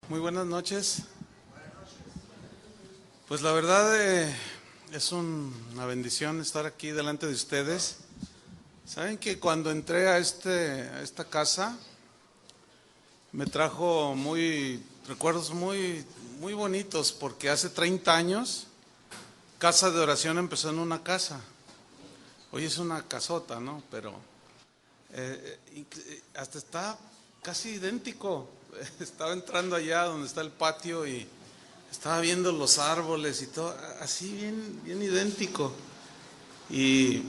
Muy buenas noches. Pues la verdad es una bendición estar aquí delante de ustedes. Saben que cuando entré a esta casa me trajo recuerdos muy bonitos, porque hace 30 años Casa de Oración empezó en una casa. Hoy es una casota, ¿no? Pero hasta está casi idéntico. Estaba entrando allá donde está el patio y estaba viendo los árboles y todo, así bien idéntico. Y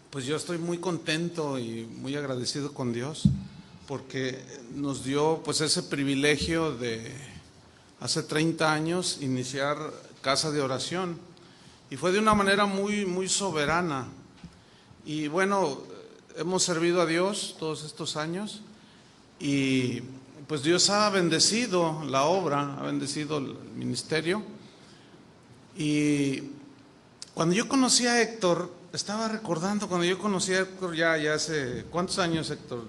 pues yo estoy muy contento y muy agradecido con Dios, porque nos dio pues ese privilegio de hace 30 años iniciar Casa de Oración. Y fue de una manera muy soberana. Y bueno, hemos servido a Dios todos estos años y pues Dios ha bendecido la obra, ha bendecido el ministerio. Y cuando yo conocí a Héctor, estaba recordando cuando yo conocí a Héctor ya hace, ¿cuántos años, Héctor?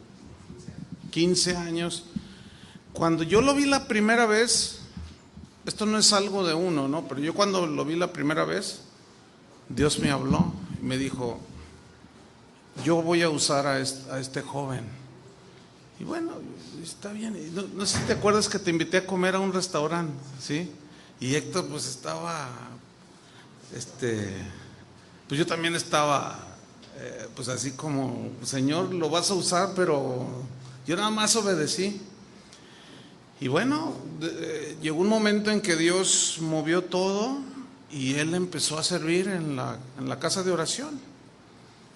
15 años. Cuando yo lo vi la primera vez, esto no es algo de uno, ¿no? Pero yo cuando lo vi la primera vez, Dios me habló y me dijo: yo voy a usar a este joven. Y bueno, está bien. No sé si te acuerdas que te invité a comer a un restaurante, ¿sí? Y Héctor pues estaba, pues yo también estaba, pues así como: Señor, lo vas a usar, pero yo nada más obedecí. Y bueno, llegó un momento en que Dios movió todo y él empezó a servir en la casa de oración,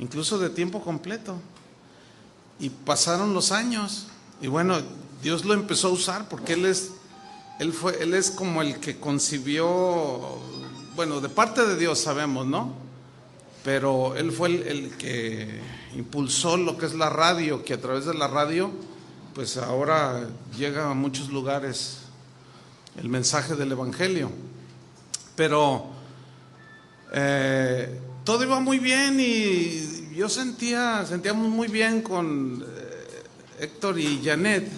incluso de tiempo completo. Y pasaron los años y bueno, Dios lo empezó a usar porque él es como el que concibió, bueno, de parte de Dios sabemos, ¿no? Pero él fue el que impulsó lo que es la radio, que a través de la radio pues ahora llega a muchos lugares el mensaje del evangelio. Pero todo iba muy bien y yo sentíamos muy bien con Héctor y Janet.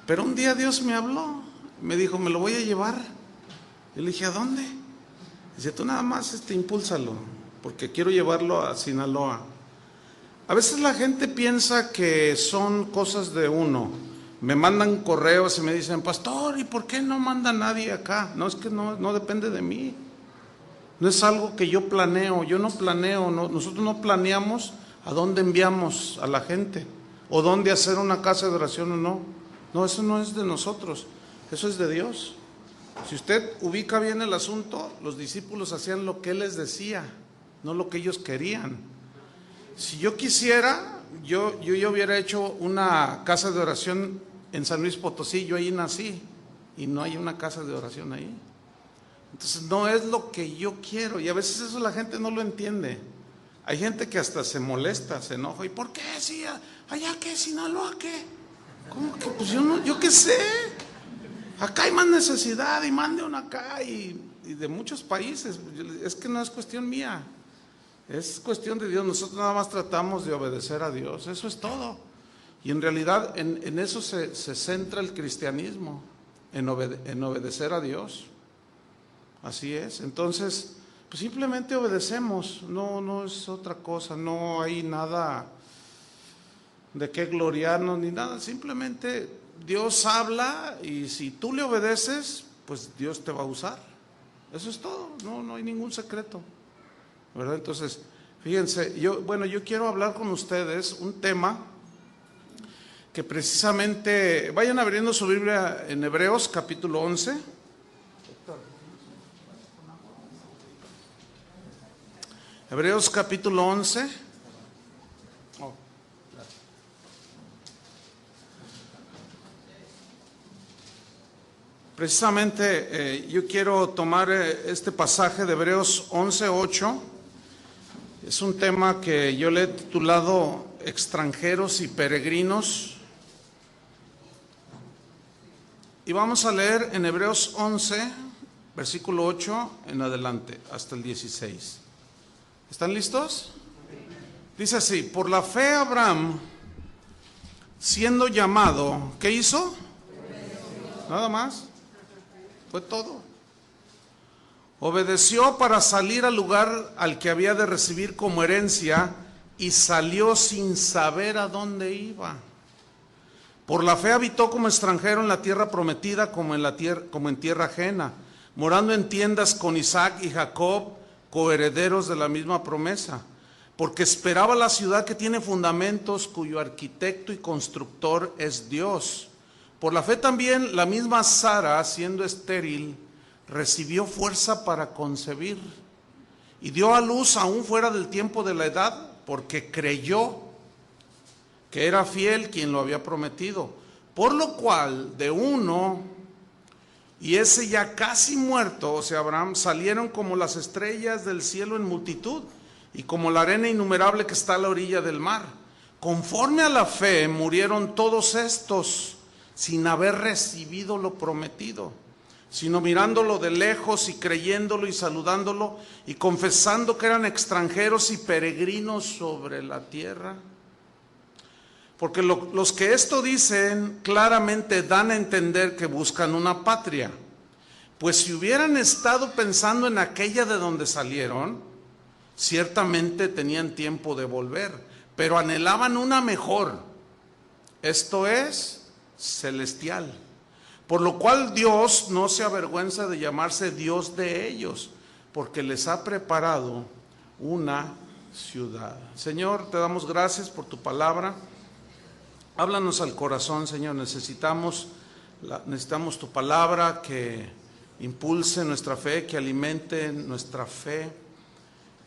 Pero un día Dios me habló, me dijo: me lo voy a llevar. Yo le dije: ¿a dónde? Dice: tú nada más impúlsalo, porque quiero llevarlo a Sinaloa. A veces la gente piensa que son cosas de uno. Me mandan correos y me dicen: pastor, ¿y por qué no manda nadie acá? No, es que no depende de mí. No es algo que yo planeo, yo no planeo, nosotros no planeamos a dónde enviamos a la gente, o dónde hacer una casa de oración o no. No, eso no es de nosotros, eso es de Dios. Si usted ubica bien el asunto, los discípulos hacían lo que Él les decía, no lo que ellos querían. Si yo quisiera, yo hubiera hecho una casa de oración en San Luis Potosí, yo ahí nací, y no hay una casa de oración ahí. Entonces no es lo que yo quiero, y a veces eso la gente no lo entiende. Hay gente que hasta se molesta, se enoja: ¿y por qué? Si allá qué, Sinaloa qué. ¿Cómo que? Pues yo qué sé. Acá hay más necesidad y mande una acá y de muchos países. Es que no es cuestión mía, es cuestión de Dios. Nosotros nada más tratamos de obedecer a Dios, eso es todo. Y en realidad en eso se centra el cristianismo, en obedecer a Dios. Así es. Entonces, pues simplemente obedecemos, no es otra cosa, no hay nada de qué gloriarnos ni nada. Simplemente Dios habla y si tú le obedeces, pues Dios te va a usar. Eso es todo, no hay ningún secreto, ¿verdad? Entonces, fíjense, yo quiero hablar con ustedes un tema que precisamente, vayan abriendo su Biblia en Hebreos capítulo 11. Hebreos capítulo 11. Precisamente yo quiero tomar este pasaje de Hebreos 11:8. Es un tema que yo le he titulado extranjeros y peregrinos. Y vamos a leer en Hebreos 11, versículo 8 en adelante, hasta el 16. ¿Están listos? Dice así: por la fe Abraham, siendo llamado, ¿qué hizo? Nada más. Fue todo. Obedeció para salir al lugar al que había de recibir como herencia y salió sin saber a dónde iba. Por la fe habitó como extranjero en la tierra prometida como en tierra ajena, morando en tiendas con Isaac y Jacob, coherederos de la misma promesa, porque esperaba la ciudad que tiene fundamentos, cuyo arquitecto y constructor es Dios. Por la fe también la misma Sara, siendo estéril, recibió fuerza para concebir y dio a luz aún fuera del tiempo de la edad, porque creyó que era fiel quien lo había prometido. Por lo cual de uno, y ese ya casi muerto, o sea, Abraham, salieron como las estrellas del cielo en multitud, y como la arena innumerable que está a la orilla del mar. Conforme a la fe murieron todos estos, sin haber recibido lo prometido, sino mirándolo de lejos y creyéndolo y saludándolo y confesando que eran extranjeros y peregrinos sobre la tierra. Porque los que esto dicen claramente dan a entender que buscan una patria. Pues si hubieran estado pensando en aquella de donde salieron, ciertamente tenían tiempo de volver, pero anhelaban una mejor, esto es, celestial. Por lo cual Dios no se avergüenza de llamarse Dios de ellos, porque les ha preparado una ciudad. Señor, te damos gracias por tu palabra. Háblanos al corazón, Señor. Necesitamos tu palabra que impulse nuestra fe, que alimente nuestra fe,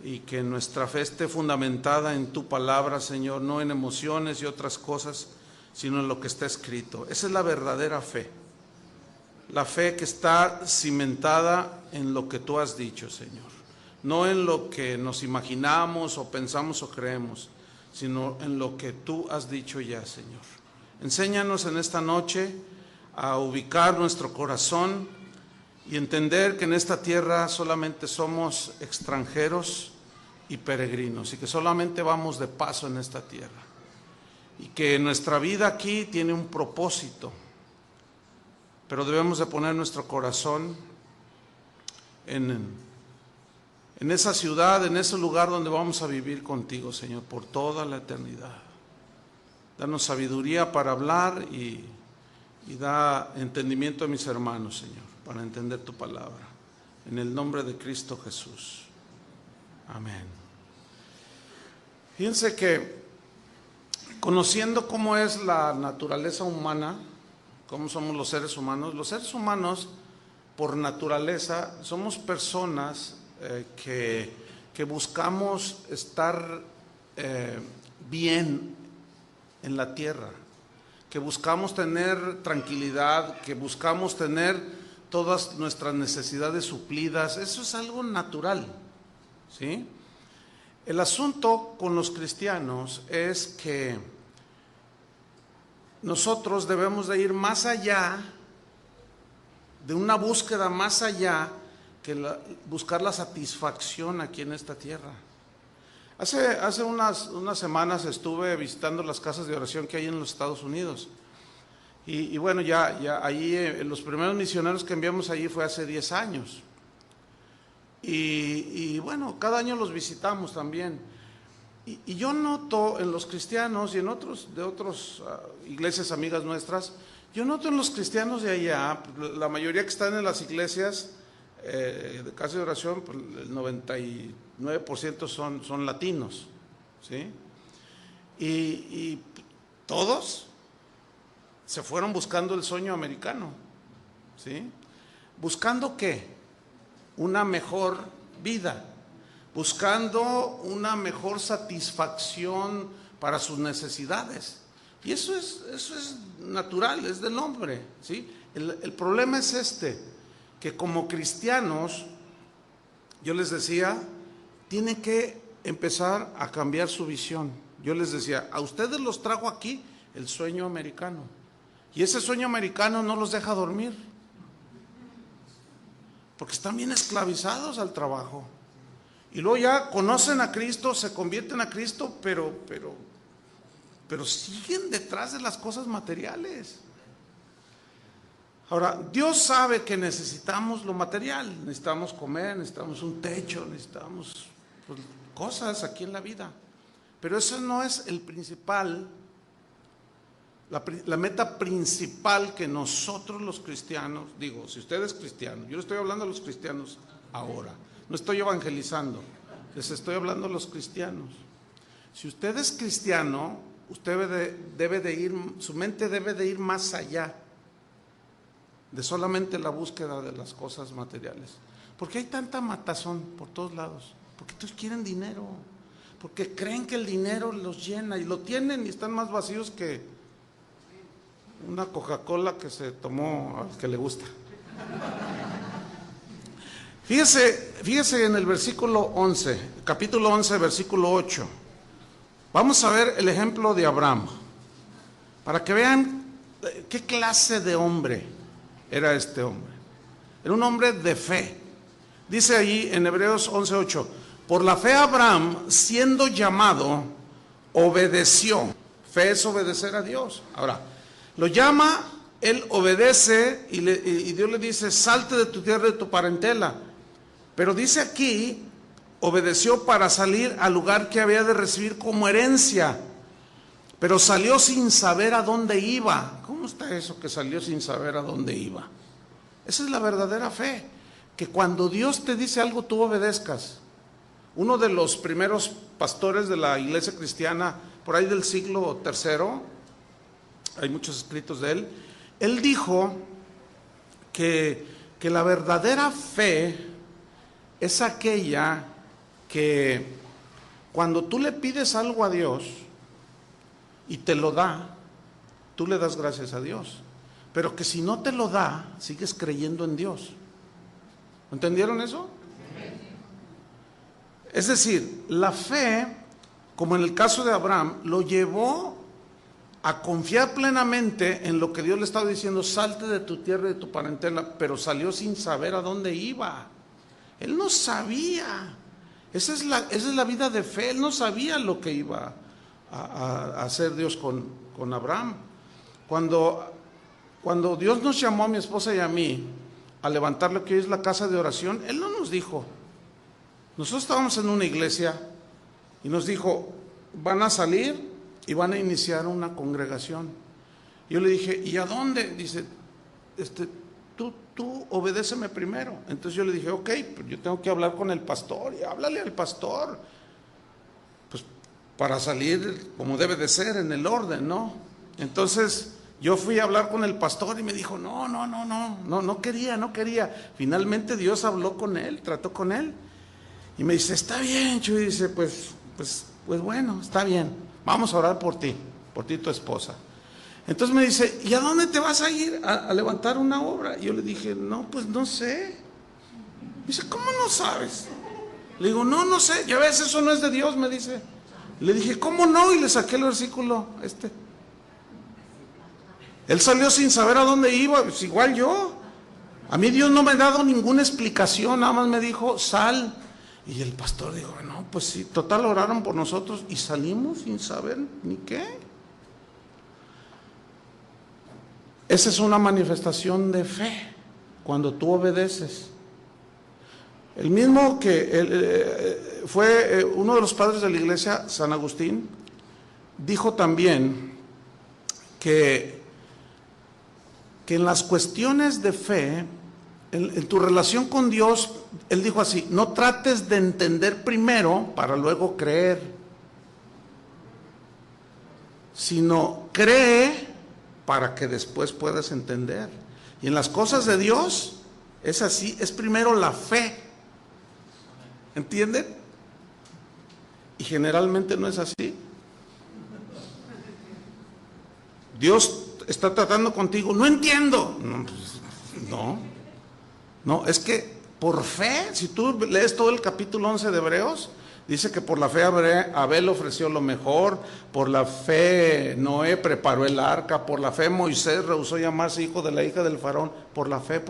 y que nuestra fe esté fundamentada en tu palabra, Señor, no en emociones y otras cosas, sino en lo que está escrito. Esa es la verdadera fe. La fe que está cimentada en lo que tú has dicho, Señor. No en lo que nos imaginamos o pensamos o creemos, sino en lo que tú has dicho ya, Señor. Enséñanos en esta noche a ubicar nuestro corazón y entender que en esta tierra solamente somos extranjeros y peregrinos, y que solamente vamos de paso en esta tierra, y que nuestra vida aquí tiene un propósito, pero debemos de poner nuestro corazón en esa ciudad, en ese lugar donde vamos a vivir contigo, Señor, por toda la eternidad. Danos sabiduría para hablar y da entendimiento a mis hermanos, Señor, para entender tu palabra. En el nombre de Cristo Jesús. Amén. Fíjense que conociendo cómo es la naturaleza humana, cómo somos los seres humanos por naturaleza somos personas que buscamos estar bien en la tierra, que buscamos tener tranquilidad, que buscamos tener todas nuestras necesidades suplidas. Eso es algo natural, ¿sí? El asunto con los cristianos es que nosotros debemos de ir más allá, de una búsqueda más allá que buscar la satisfacción aquí en esta tierra. Hace unas semanas estuve visitando las casas de oración que hay en los Estados Unidos. Y bueno, ya allí los primeros misioneros que enviamos allí fue hace 10 años. Y bueno, cada año los visitamos también. Y yo noto en los cristianos y en otras iglesias amigas nuestras, yo noto en los cristianos de allá, la mayoría que están en las iglesias de casa de oración, pues el 99% son latinos, ¿sí? Y todos se fueron buscando el sueño americano, ¿sí? ¿Buscando qué? Una mejor vida, buscando una mejor satisfacción para sus necesidades. Y eso es natural, es del hombre, ¿sí? El problema es que como cristianos, yo les decía, tienen que empezar a cambiar su visión. Yo les decía, a ustedes los trajo aquí el sueño americano, y ese sueño americano no los deja dormir, porque están bien esclavizados al trabajo. Y luego ya conocen a Cristo, se convierten a Cristo, pero siguen detrás de las cosas materiales. Ahora, Dios sabe que necesitamos lo material, necesitamos comer, necesitamos un techo, necesitamos pues, cosas aquí en la vida. Pero eso no es el principal, la meta principal que nosotros los cristianos, digo, si usted es cristiano, yo le estoy hablando a los cristianos ahora, no estoy evangelizando, les estoy hablando a los cristianos. Si usted es cristiano, usted debe de ir, su mente debe de ir más allá de solamente la búsqueda de las cosas materiales. Porque hay tanta matazón por todos lados, porque todos quieren dinero, porque creen que el dinero los llena y lo tienen y están más vacíos que una Coca-Cola que se tomó al que le gusta. Fíjese en el versículo 11, capítulo 11, versículo 8. Vamos a ver el ejemplo de Abraham, para que vean qué clase de hombre era este hombre. Era un hombre de fe. Dice allí en Hebreos 11:8, por la fe Abraham, siendo llamado, obedeció. Fe es obedecer a Dios. Ahora, lo llama, él obedece y Dios le dice, salte de tu tierra y de tu parentela. Pero dice aquí, obedeció para salir al lugar que había de recibir como herencia. Pero salió sin saber a dónde iba. ¿Cómo está eso que salió sin saber a dónde iba? Esa es la verdadera fe, que cuando Dios te dice algo tú obedezcas. Uno de los primeros pastores de la iglesia cristiana, por ahí del siglo III, hay muchos escritos de él dijo que la verdadera fe es aquella que cuando tú le pides algo a Dios y te lo da, tú le das gracias a Dios, pero que si no te lo da, sigues creyendo en Dios. ¿Entendieron eso? Es decir, la fe, como en el caso de Abraham, lo llevó a confiar plenamente en lo que Dios le estaba diciendo, salte de tu tierra y de tu parentela, pero salió sin saber a dónde iba. Él no sabía. Esa es la vida de fe. Él no sabía lo que iba a hacer Dios con Abraham. Cuando Dios nos llamó a mi esposa y a mí a levantar lo que hoy es la casa de oración, Él no nos dijo. Nosotros estábamos en una iglesia y nos dijo, van a salir y van a iniciar una congregación. Yo le dije, ¿y a dónde? Dice, tú obedéceme primero. Entonces yo le dije, ok, pues yo tengo que hablar con el pastor, y háblale al pastor, pues para salir como debe de ser, en el orden, ¿no? Entonces yo fui a hablar con el pastor y me dijo, no quería. Finalmente Dios habló con él, trató con él, y me dice, está bien, Chuy, dice, pues bueno, está bien, vamos a orar por ti y tu esposa. Entonces me dice, ¿y a dónde te vas a ir a levantar una obra? Y yo le dije, no, pues no sé. Me dice, ¿cómo no sabes? Le digo, no sé, ya ves, eso no es de Dios, me dice. Le dije, ¿cómo no? Y le saqué el versículo Él salió sin saber a dónde iba, pues igual yo. A mí Dios no me ha dado ninguna explicación, nada más me dijo, sal. Y el pastor dijo, no, pues sí, total oraron por nosotros y salimos sin saber ni qué. Esa es una manifestación de fe, cuando tú obedeces. El mismo que fue uno de los padres de la iglesia, San Agustín, dijo también que en las cuestiones de fe, en tu relación con Dios, él dijo así, no trates de entender primero para luego creer, sino cree para que después puedas entender. Y en las cosas de Dios es así, es primero la fe. ¿Entienden? Y generalmente no es así. Dios está tratando contigo, no entiendo. No, es que por fe, si tú lees todo el capítulo 11 de Hebreos, dice que por la fe Abel ofreció lo mejor, por la fe Noé preparó el arca, por la fe Moisés rehusó llamarse hijo de la hija del faraón, por la fe.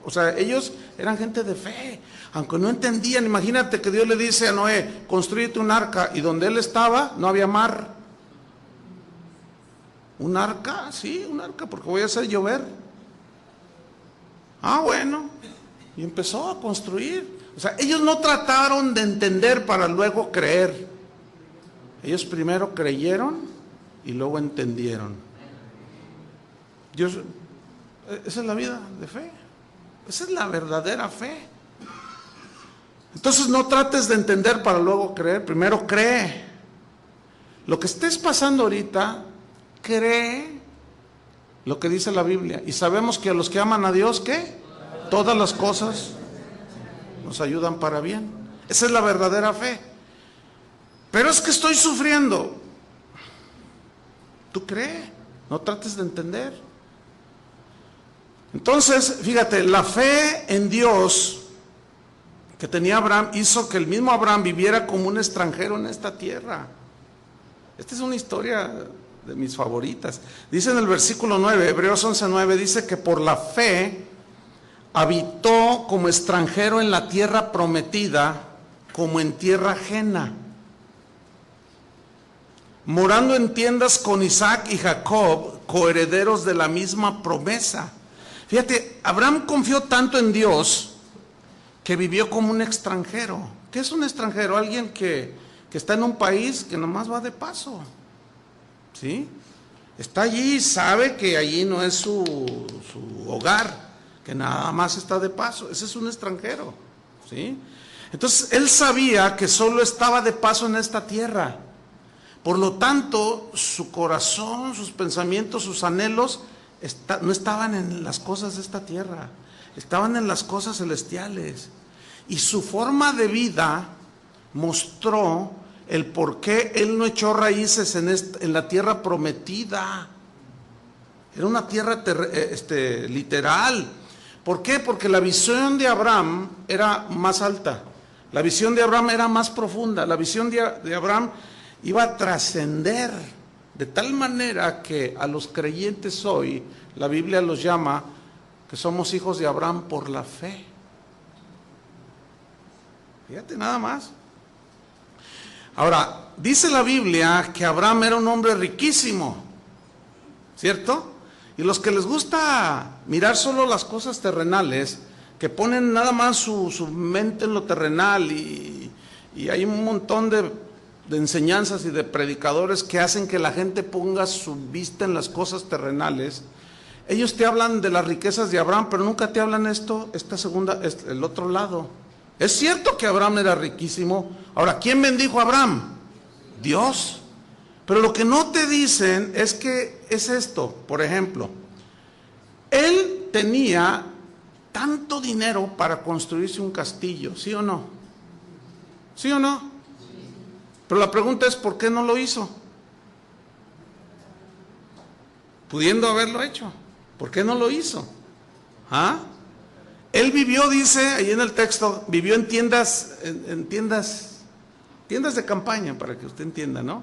O sea, ellos eran gente de fe, aunque no entendían. Imagínate que Dios le dice a Noé, construyete un arca, y donde él estaba no había mar. ¿Un arca? Sí, un arca, porque voy a hacer llover. Ah, bueno. Y empezó a construir. O sea, ellos no trataron de entender para luego creer. Ellos primero creyeron y luego entendieron. Dios, esa es la vida de fe. Esa es la verdadera fe. Entonces no trates de entender para luego creer. Primero cree. Lo que estés pasando ahorita, cree lo que dice la Biblia. Y sabemos que a los que aman a Dios, ¿qué? Todas las cosas nos ayudan para bien. Esa es la verdadera fe. Pero es que estoy sufriendo. Tú cree, no trates de entender. Entonces, fíjate, la fe en Dios que tenía Abraham hizo que el mismo Abraham viviera como un extranjero en esta tierra. Esta es una historia de mis favoritas. Dice en el versículo 9, Hebreos 11:9, dice que por la fe habitó como extranjero en la tierra prometida, como en tierra ajena, morando en tiendas con Isaac y Jacob, coherederos de la misma promesa. Fíjate, Abraham confió tanto en Dios que vivió como un extranjero. ¿Qué es un extranjero? Alguien que está en un país que nomás va de paso, ¿sí? Está allí, sabe que allí no es su hogar, que nada más está de paso. Ese es un extranjero, ¿sí? Entonces, él sabía que solo estaba de paso en esta tierra. Por lo tanto, su corazón, sus pensamientos, sus anhelos no estaban en las cosas de esta tierra, estaban en las cosas celestiales. Y su forma de vida mostró el por qué él no echó raíces en la tierra prometida. Era una tierra literal. ¿Por qué? Porque la visión de Abraham era más alta, la visión de Abraham era más profunda, la visión de Abraham iba a trascender, de tal manera que a los creyentes hoy, la Biblia los llama que somos hijos de Abraham por la fe. Fíjate nada más. Ahora, dice la Biblia que Abraham era un hombre riquísimo, ¿cierto? Y los que les gusta mirar solo las cosas terrenales, que ponen nada más su mente en lo terrenal, y hay un montón de enseñanzas y de predicadores que hacen que la gente ponga su vista en las cosas terrenales. Ellos te hablan de las riquezas de Abraham, pero nunca te hablan el otro lado. Es cierto que Abraham era riquísimo. Ahora, ¿quién bendijo a Abraham? Dios. Pero lo que no te dicen es que es esto. Por ejemplo, él tenía tanto dinero para construirse un castillo, ¿sí o no? ¿Sí o no? Pero la pregunta es, ¿por qué no lo hizo? Pudiendo haberlo hecho, ¿por qué no lo hizo? ¿Ah? Él vivió, dice ahí en el texto, vivió en tiendas de campaña, para que usted entienda, ¿no?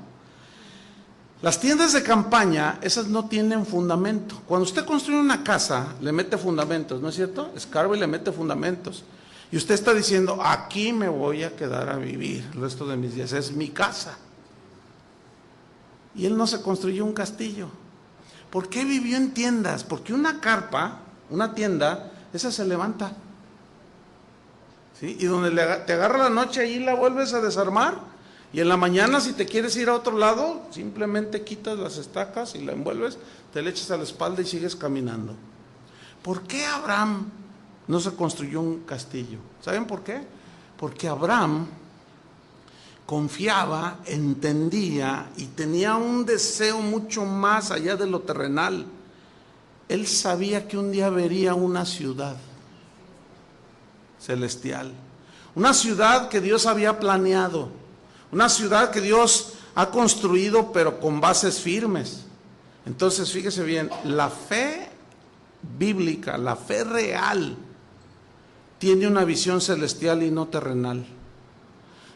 Las tiendas de campaña, esas no tienen fundamento. Cuando usted construye una casa, le mete fundamentos, ¿no es cierto? Escarba y le mete fundamentos. Y usted está diciendo, aquí me voy a quedar a vivir el resto de mis días, es mi casa. Y él no se construyó un castillo. ¿Por qué vivió en tiendas? Porque una carpa, una tienda, esa se levanta, ¿sí? Y donde te agarra la noche, ahí la vuelves a desarmar. Y en la mañana, si te quieres ir a otro lado, simplemente quitas las estacas y la envuelves, te le echas a la espalda y sigues caminando. ¿Por qué Abraham no se construyó un castillo? ¿Saben por qué? Porque Abraham confiaba, entendía y tenía un deseo mucho más allá de lo terrenal. Él sabía que un día vería una ciudad celestial, una ciudad que Dios había planeado, una ciudad que Dios ha construido, pero con bases firmes. Entonces, fíjese bien, la fe bíblica, la fe real, tiene una visión celestial y no terrenal.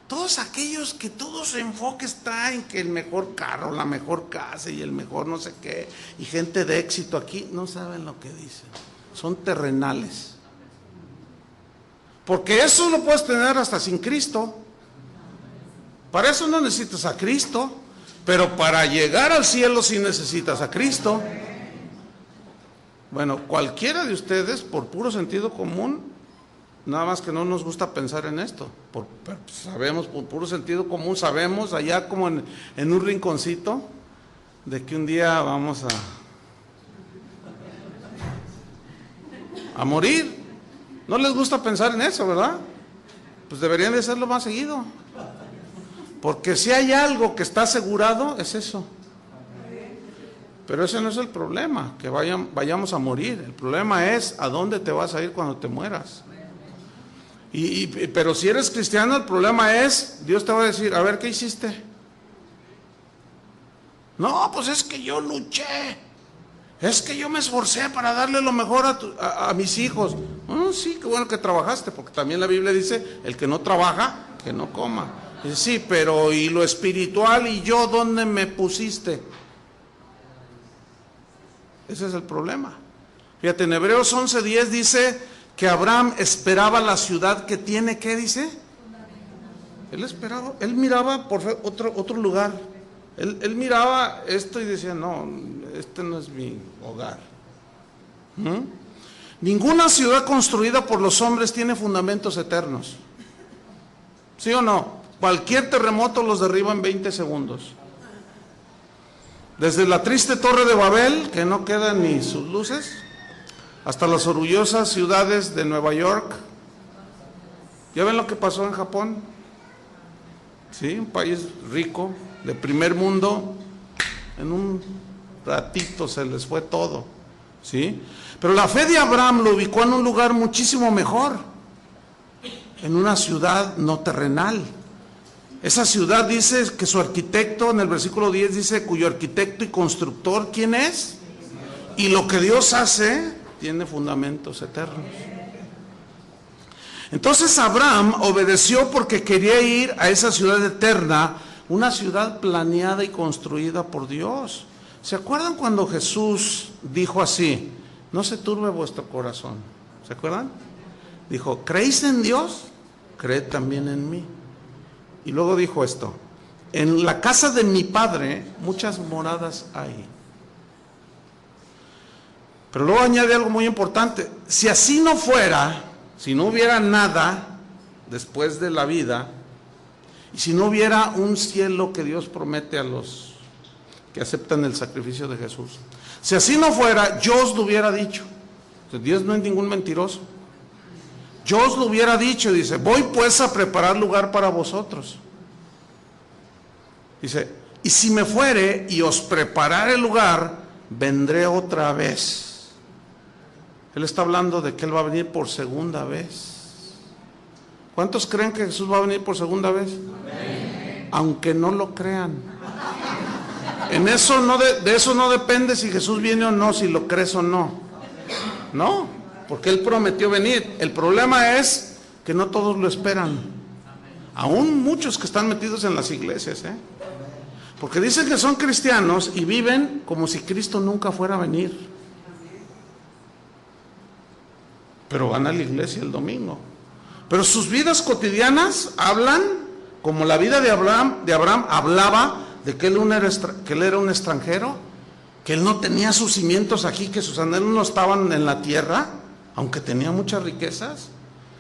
Todos aquellos que todo su enfoque está en que el mejor carro, la mejor casa y el mejor no sé qué, y gente de éxito aquí, no saben lo que dicen. Son terrenales. Porque eso lo puedes tener hasta sin Cristo. Para eso no necesitas a Cristo, pero para llegar al cielo sí necesitas a Cristo. Bueno, cualquiera de ustedes, por puro sentido común, nada más que no nos gusta pensar en esto, sabemos, por puro sentido común, sabemos allá como en un rinconcito, de que un día vamos a morir. No les gusta pensar en eso, ¿verdad? Pues deberían de hacerlo más seguido. Porque si hay algo que está asegurado, es eso. Pero ese no es el problema, que vayamos a morir. El problema es a dónde te vas a ir cuando te mueras. Pero si eres cristiano, el problema es, Dios te va a decir, a ver, ¿qué hiciste? No, pues es que yo luché. Es que yo me esforcé para darle lo mejor a mis hijos. Sí, qué bueno que trabajaste, porque también la Biblia dice, el que no trabaja, que no coma. Dice, sí, pero ¿y lo espiritual y yo dónde me pusiste? Ese es el problema. Fíjate, en Hebreos 11:10 dice que Abraham esperaba la ciudad que tiene, ¿qué dice? Él esperaba, él miraba por otro lugar. Él miraba esto y decía, no, este no es mi hogar. Ninguna ciudad construida por los hombres tiene fundamentos eternos. ¿Sí o no? Cualquier terremoto los derriba en 20 segundos. Desde la triste torre de Babel, que no quedan ni sus luces, hasta las orgullosas ciudades de Nueva York. ¿Ya ven lo que pasó en Japón? Sí, un país rico, de primer mundo, en un ratito se les fue todo, ¿sí? Pero la fe de Abraham lo ubicó en un lugar muchísimo mejor, en una ciudad no terrenal. Esa ciudad dice que su arquitecto, en el versículo 10 dice, cuyo arquitecto y constructor, ¿quién es? Y lo que Dios hace tiene fundamentos eternos. Entonces Abraham obedeció porque quería ir a esa ciudad eterna, una ciudad planeada y construida por Dios. ¿Se acuerdan cuando Jesús dijo así? No se turbe vuestro corazón. ¿Se acuerdan? Dijo, ¿creéis en Dios? Creed también en mí. Y luego dijo esto, en la casa de mi Padre muchas moradas hay. Pero luego añade algo muy importante, si así no fuera, si no hubiera nada después de la vida, y si no hubiera un cielo que Dios promete a los que aceptan el sacrificio de Jesús, si así no fuera, yo os lo hubiera dicho. Dios no es ningún mentiroso. Yo os lo hubiera dicho, dice, voy pues a preparar lugar para vosotros. Dice, y si me fuere y os preparare el lugar, vendré otra vez. Él está hablando de que Él va a venir por segunda vez. ¿Cuántos creen que Jesús va a venir por segunda vez? Amén. Aunque no lo crean. En eso no de eso no depende si Jesús viene o no, si lo crees o no. No, porque Él prometió venir. El problema es que no todos lo esperan. Aún muchos que están metidos en las iglesias, porque dicen que son cristianos y viven como si Cristo nunca fuera a venir. Pero van a la iglesia el domingo. Pero sus vidas cotidianas hablan como la vida de Abraham hablaba de que él era un extranjero, que él no tenía sus cimientos aquí, que sus anhelos no estaban en la tierra, aunque tenía muchas riquezas.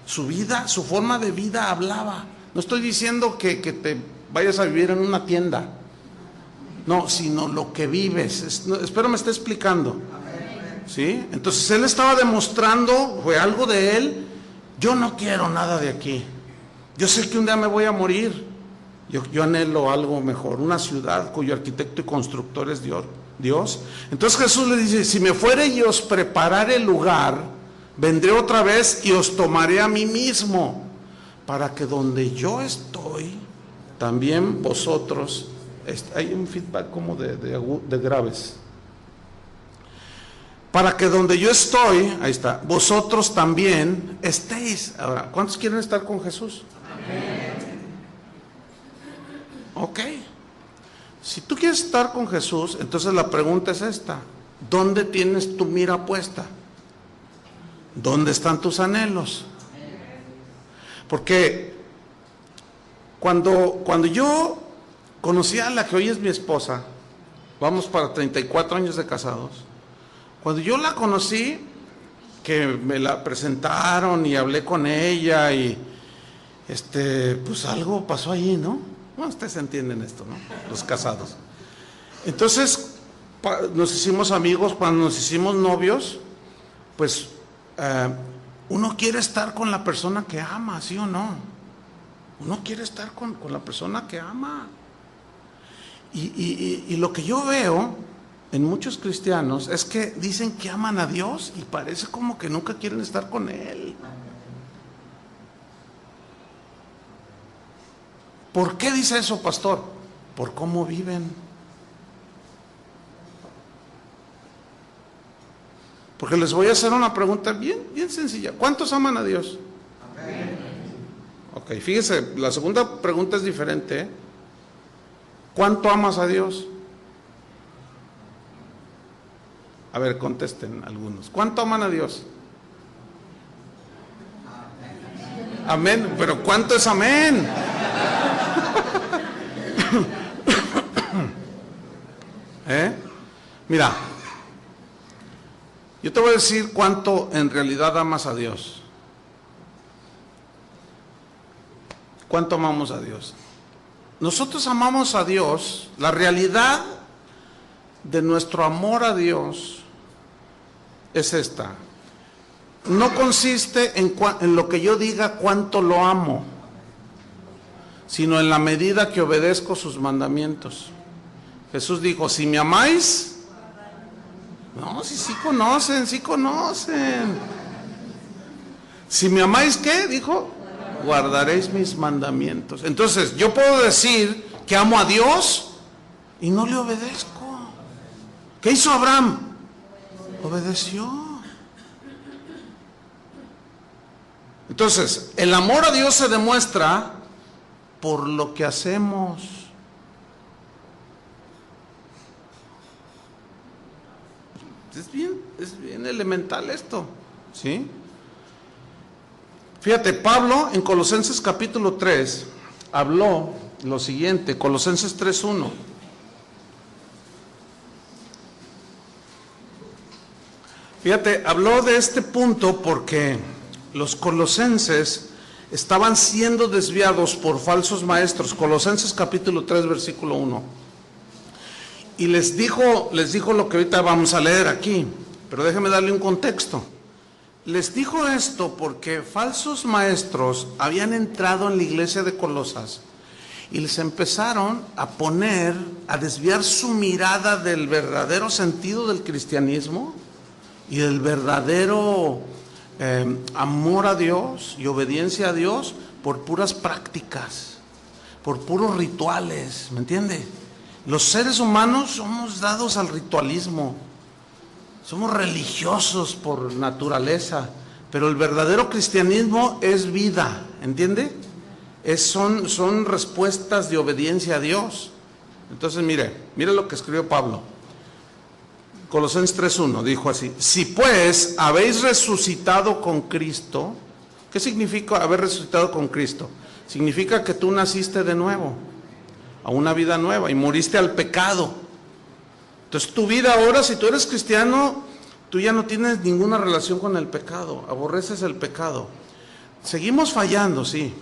Su vida, su forma de vida hablaba. No estoy diciendo que te vayas a vivir en una tienda, no, sino lo que vives. Espero me esté explicando. ¿Sí? Entonces él estaba demostrando, fue algo de él, yo no quiero nada de aquí, yo sé que un día me voy a morir, yo anhelo algo mejor, una ciudad cuyo arquitecto y constructor es Dios. Entonces Jesús le dice, si me fuere y os preparare el lugar, vendré otra vez y os tomaré a mí mismo, para que donde yo estoy, también vosotros, hay un feedback como de graves, para que donde yo estoy, ahí está, vosotros también estéis. Ahora, ¿cuántos quieren estar con Jesús? Amén. Ok. Si tú quieres estar con Jesús, entonces la pregunta es esta: ¿dónde tienes tu mira puesta? ¿Dónde están tus anhelos? Porque cuando yo conocí a la que hoy es mi esposa, vamos para 34 años de casados, Cuando yo la conocí, que me la presentaron y hablé con ella y pues algo pasó allí, ¿no? Bueno, ustedes entienden esto, ¿no? Los casados. Entonces, nos hicimos amigos. Cuando nos hicimos novios, pues uno quiere estar con la persona que ama, ¿sí o no? Uno quiere estar con la persona que ama. Y lo que yo veo en muchos cristianos es que dicen que aman a Dios y parece como que nunca quieren estar con Él. ¿Por qué dice eso, pastor? Por cómo viven. Porque les voy a hacer una pregunta bien sencilla. ¿Cuántos aman a Dios? Amén. Ok, fíjese, la segunda pregunta es diferente, ¿eh? ¿Cuánto amas a Dios? A ver, contesten algunos. ¿Cuánto aman a Dios? Amén. Pero ¿cuánto es amén? Mira, yo te voy a decir cuánto en realidad amas a Dios. ¿Cuánto amamos a Dios? Nosotros amamos a Dios. La realidad de nuestro amor a Dios es esta. No consiste en lo que yo diga cuánto lo amo, sino en la medida que obedezco sus mandamientos. Jesús dijo, si me amáis, no, si sí conocen, sí conocen. Si me amáis, ¿qué? Dijo, guardaréis mis mandamientos. Entonces, yo puedo decir que amo a Dios y no le obedezco. ¿Qué hizo Abraham? Obedeció. Entonces, el amor a Dios se demuestra por lo que hacemos. Es bien elemental esto, ¿sí? Fíjate, Pablo en Colosenses capítulo 3 habló lo siguiente, Colosenses 3:1. Fíjate, habló de este punto porque los colosenses estaban siendo desviados por falsos maestros. Colosenses capítulo 3, versículo 1. Y les dijo lo que ahorita vamos a leer aquí, pero déjeme darle un contexto. Les dijo esto porque falsos maestros habían entrado en la iglesia de Colosas y les empezaron a desviar su mirada del verdadero sentido del cristianismo y del verdadero amor a Dios y obediencia a Dios por puras prácticas, por puros rituales, ¿me entiende? Los seres humanos somos dados al ritualismo, somos religiosos por naturaleza, pero el verdadero cristianismo es vida, ¿entiende? Son respuestas de obediencia a Dios. Entonces mire lo que escribió Pablo. Colosenses 3:1 dijo así: si pues habéis resucitado con Cristo. ¿Qué significa haber resucitado con Cristo? Significa que tú naciste de nuevo, a una vida nueva, y moriste al pecado. Entonces tu vida ahora, si tú eres cristiano, tú ya no tienes ninguna relación con el pecado, aborreces el pecado. Seguimos fallando, sí,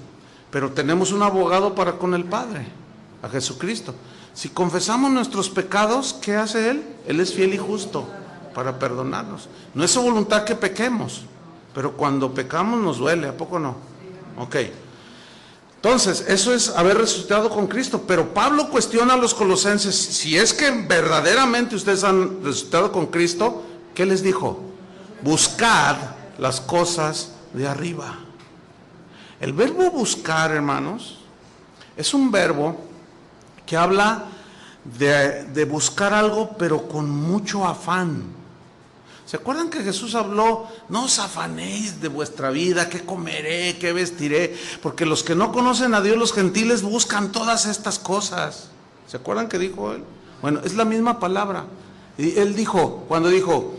pero tenemos un abogado para con el Padre, a Jesucristo. Si confesamos nuestros pecados, ¿qué hace Él? Él es fiel y justo para perdonarnos. No es su voluntad que pequemos, pero cuando pecamos nos duele, ¿a poco no? Ok. Entonces, eso es haber resucitado con Cristo. Pero Pablo cuestiona a los colosenses, si es que verdaderamente ustedes han resucitado con Cristo, ¿qué les dijo? Buscad las cosas de arriba. El verbo buscar, hermanos, es un verbo que habla de buscar algo, pero con mucho afán. ¿Se acuerdan que Jesús habló? No os afanéis de vuestra vida, qué comeré, qué vestiré, porque los que no conocen a Dios, los gentiles, buscan todas estas cosas. ¿Se acuerdan que dijo él? Bueno, es la misma palabra. Y él dijo, cuando dijo,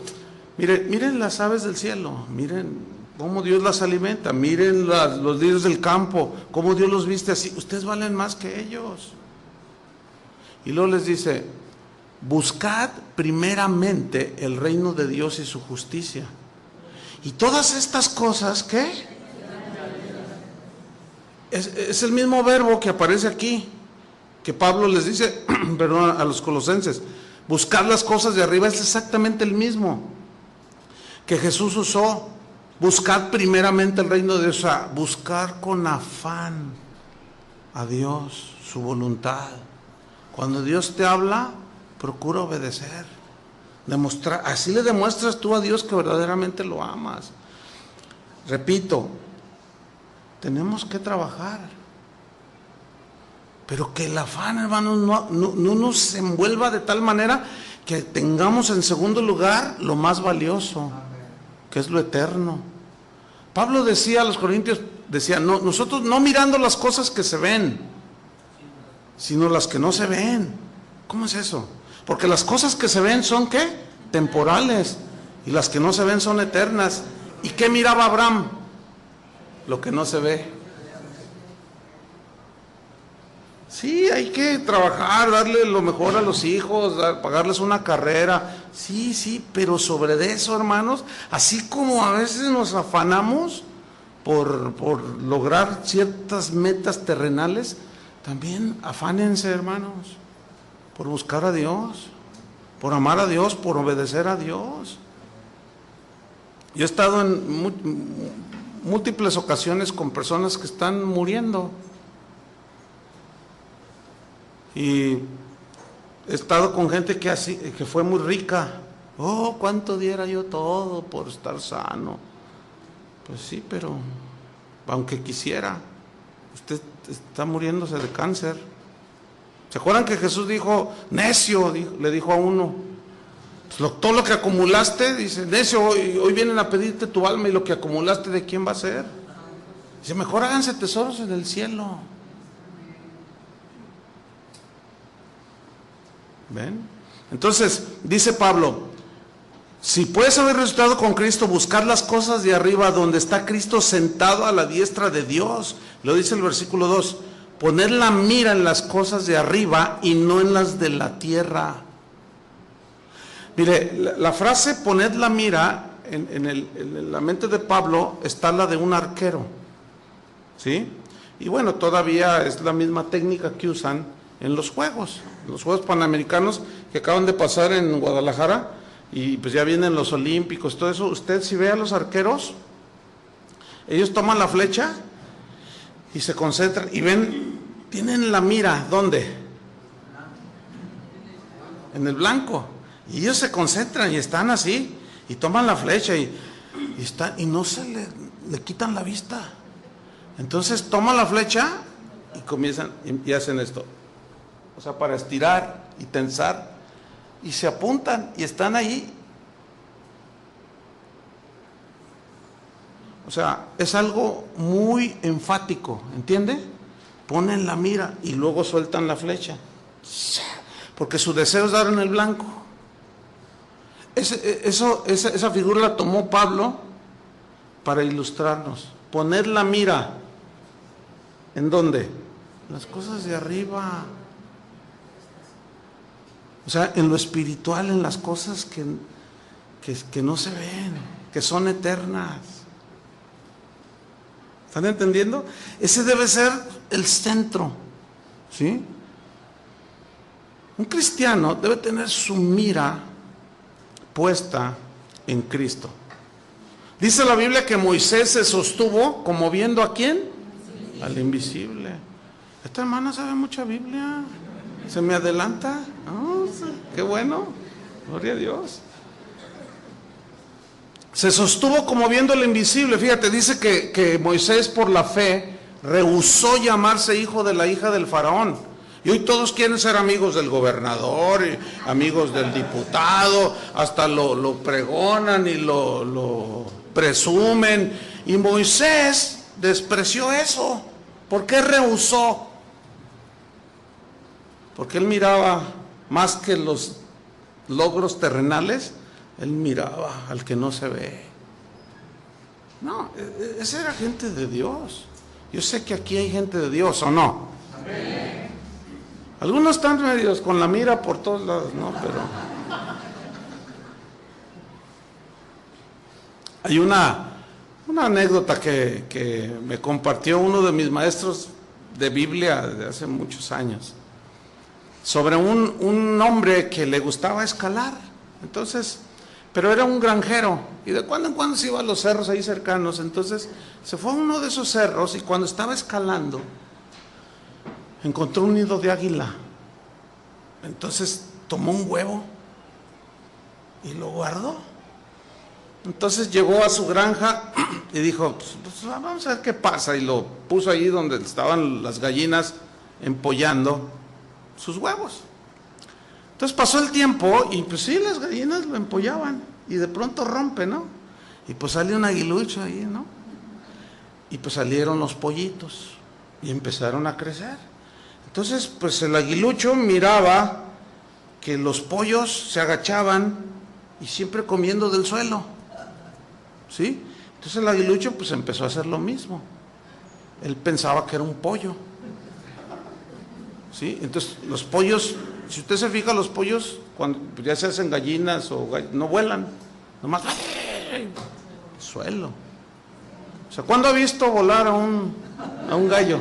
miren las aves del cielo, miren cómo Dios las alimenta, miren los lirios del campo, cómo Dios los viste así, ustedes valen más que ellos. Y luego les dice, buscad primeramente el reino de Dios y su justicia. Y todas estas cosas, ¿qué? Es el mismo verbo que aparece aquí, que Pablo les dice, perdón, a los colosenses. Buscar las cosas de arriba es exactamente el mismo que Jesús usó. Buscar primeramente el reino de Dios, o sea, buscar con afán a Dios, su voluntad. Cuando Dios te habla, procura obedecer. Demostrar, así le demuestras tú a Dios que verdaderamente lo amas. Repito, tenemos que trabajar, pero que el afán, hermanos, no nos envuelva de tal manera que tengamos en segundo lugar lo más valioso, que es lo eterno. Pablo decía a los corintios, decía, no, nosotros no mirando las cosas que se ven, sino las que no se ven. ¿Cómo es eso? Porque las cosas que se ven son, ¿qué? Temporales, y las que no se ven son eternas. ¿Y qué miraba Abraham? Lo que no se ve. Sí, hay que trabajar, darle lo mejor a los hijos, pagarles una carrera. Sí, pero sobre de eso, hermanos, así como a veces nos afanamos por lograr ciertas metas terrenales, también afánense, hermanos, por buscar a Dios, por amar a Dios, por obedecer a Dios. Yo he estado en múltiples ocasiones con personas que están muriendo. Y he estado con gente que fue muy rica. Oh, cuánto diera yo todo por estar sano. Pues sí, pero aunque quisiera, usted está muriéndose de cáncer. ¿Se acuerdan que Jesús dijo, necio, le dijo a uno, pues todo lo que acumulaste, dice, necio, hoy vienen a pedirte tu alma y lo que acumulaste, ¿de quién va a ser? Dice, mejor háganse tesoros en el cielo. ¿Ven? Entonces, dice Pablo, si puedes haber resucitado con Cristo, buscar las cosas de arriba donde está Cristo sentado a la diestra de Dios. Lo dice el versículo 2, poner la mira en las cosas de arriba y no en las de la tierra. Mire, la frase poned la mira, en la mente de Pablo está la de un arquero, ¿sí? Y bueno, todavía es la misma técnica que usan en los Juegos Panamericanos que acaban de pasar en Guadalajara, y pues ya vienen los Olímpicos, todo eso. Usted si ve a los arqueros, ellos toman la flecha y se concentran y ven, tienen la mira, ¿dónde? En el blanco, y ellos se concentran y están así, y toman la flecha y no se le quitan la vista. Entonces toman la flecha y comienzan y hacen esto, o sea, para estirar y tensar, y se apuntan y están ahí. O sea, es algo muy enfático, ¿entiende? Ponen la mira y luego sueltan la flecha, porque su deseo es dar en el blanco. Esa figura la tomó Pablo para ilustrarnos. Poner la mira, ¿en dónde? Las cosas de arriba. O sea, en lo espiritual, en las cosas que no se ven, que son eternas. ¿Están entendiendo? Ese debe ser el centro, ¿sí? Un cristiano debe tener su mira puesta en Cristo. Dice la Biblia que Moisés se sostuvo como viendo ¿a quién? Al invisible. Esta hermana sabe mucha Biblia. ¿Se me adelanta? Oh, qué bueno, gloria a Dios. Se sostuvo como viendo el invisible. Fíjate, dice que Moisés por la fe rehusó llamarse hijo de la hija del faraón. Y hoy todos quieren ser amigos del gobernador, y amigos del diputado, hasta lo pregonan y lo presumen. Y Moisés despreció eso. ¿Por qué rehusó? Porque él miraba más que los logros terrenales, él miraba al que no se ve. No, esa era gente de Dios. Yo sé que aquí hay gente de Dios, ¿o no? Amén. Algunos están medios con la mira por todos lados, ¿no? Pero hay una anécdota que me compartió uno de mis maestros de Biblia de hace muchos años, sobre un hombre que le gustaba escalar. Entonces, pero era un granjero, y de cuando en cuando se iba a los cerros ahí cercanos. Entonces se fue a uno de esos cerros, y cuando estaba escalando encontró un nido de águila. Entonces tomó un huevo y lo guardó. Entonces llegó a su granja y dijo, pues vamos a ver qué pasa, y lo puso ahí donde estaban las gallinas empollando sus huevos. Entonces pasó el tiempo, y pues sí, las gallinas lo empollaban, y de pronto rompe, ¿no? Y pues salió un aguilucho ahí, ¿no? Y pues salieron los pollitos y empezaron a crecer. Entonces pues el aguilucho miraba que los pollos se agachaban y siempre comiendo del suelo, ¿sí? Entonces el aguilucho pues empezó a hacer lo mismo. Él pensaba que era un pollo, ¿sí? Entonces los pollos, si usted se fija, los pollos cuando ya se hacen gallinas o no vuelan, nomás suelo. O sea, ¿cuándo ha visto volar a un gallo?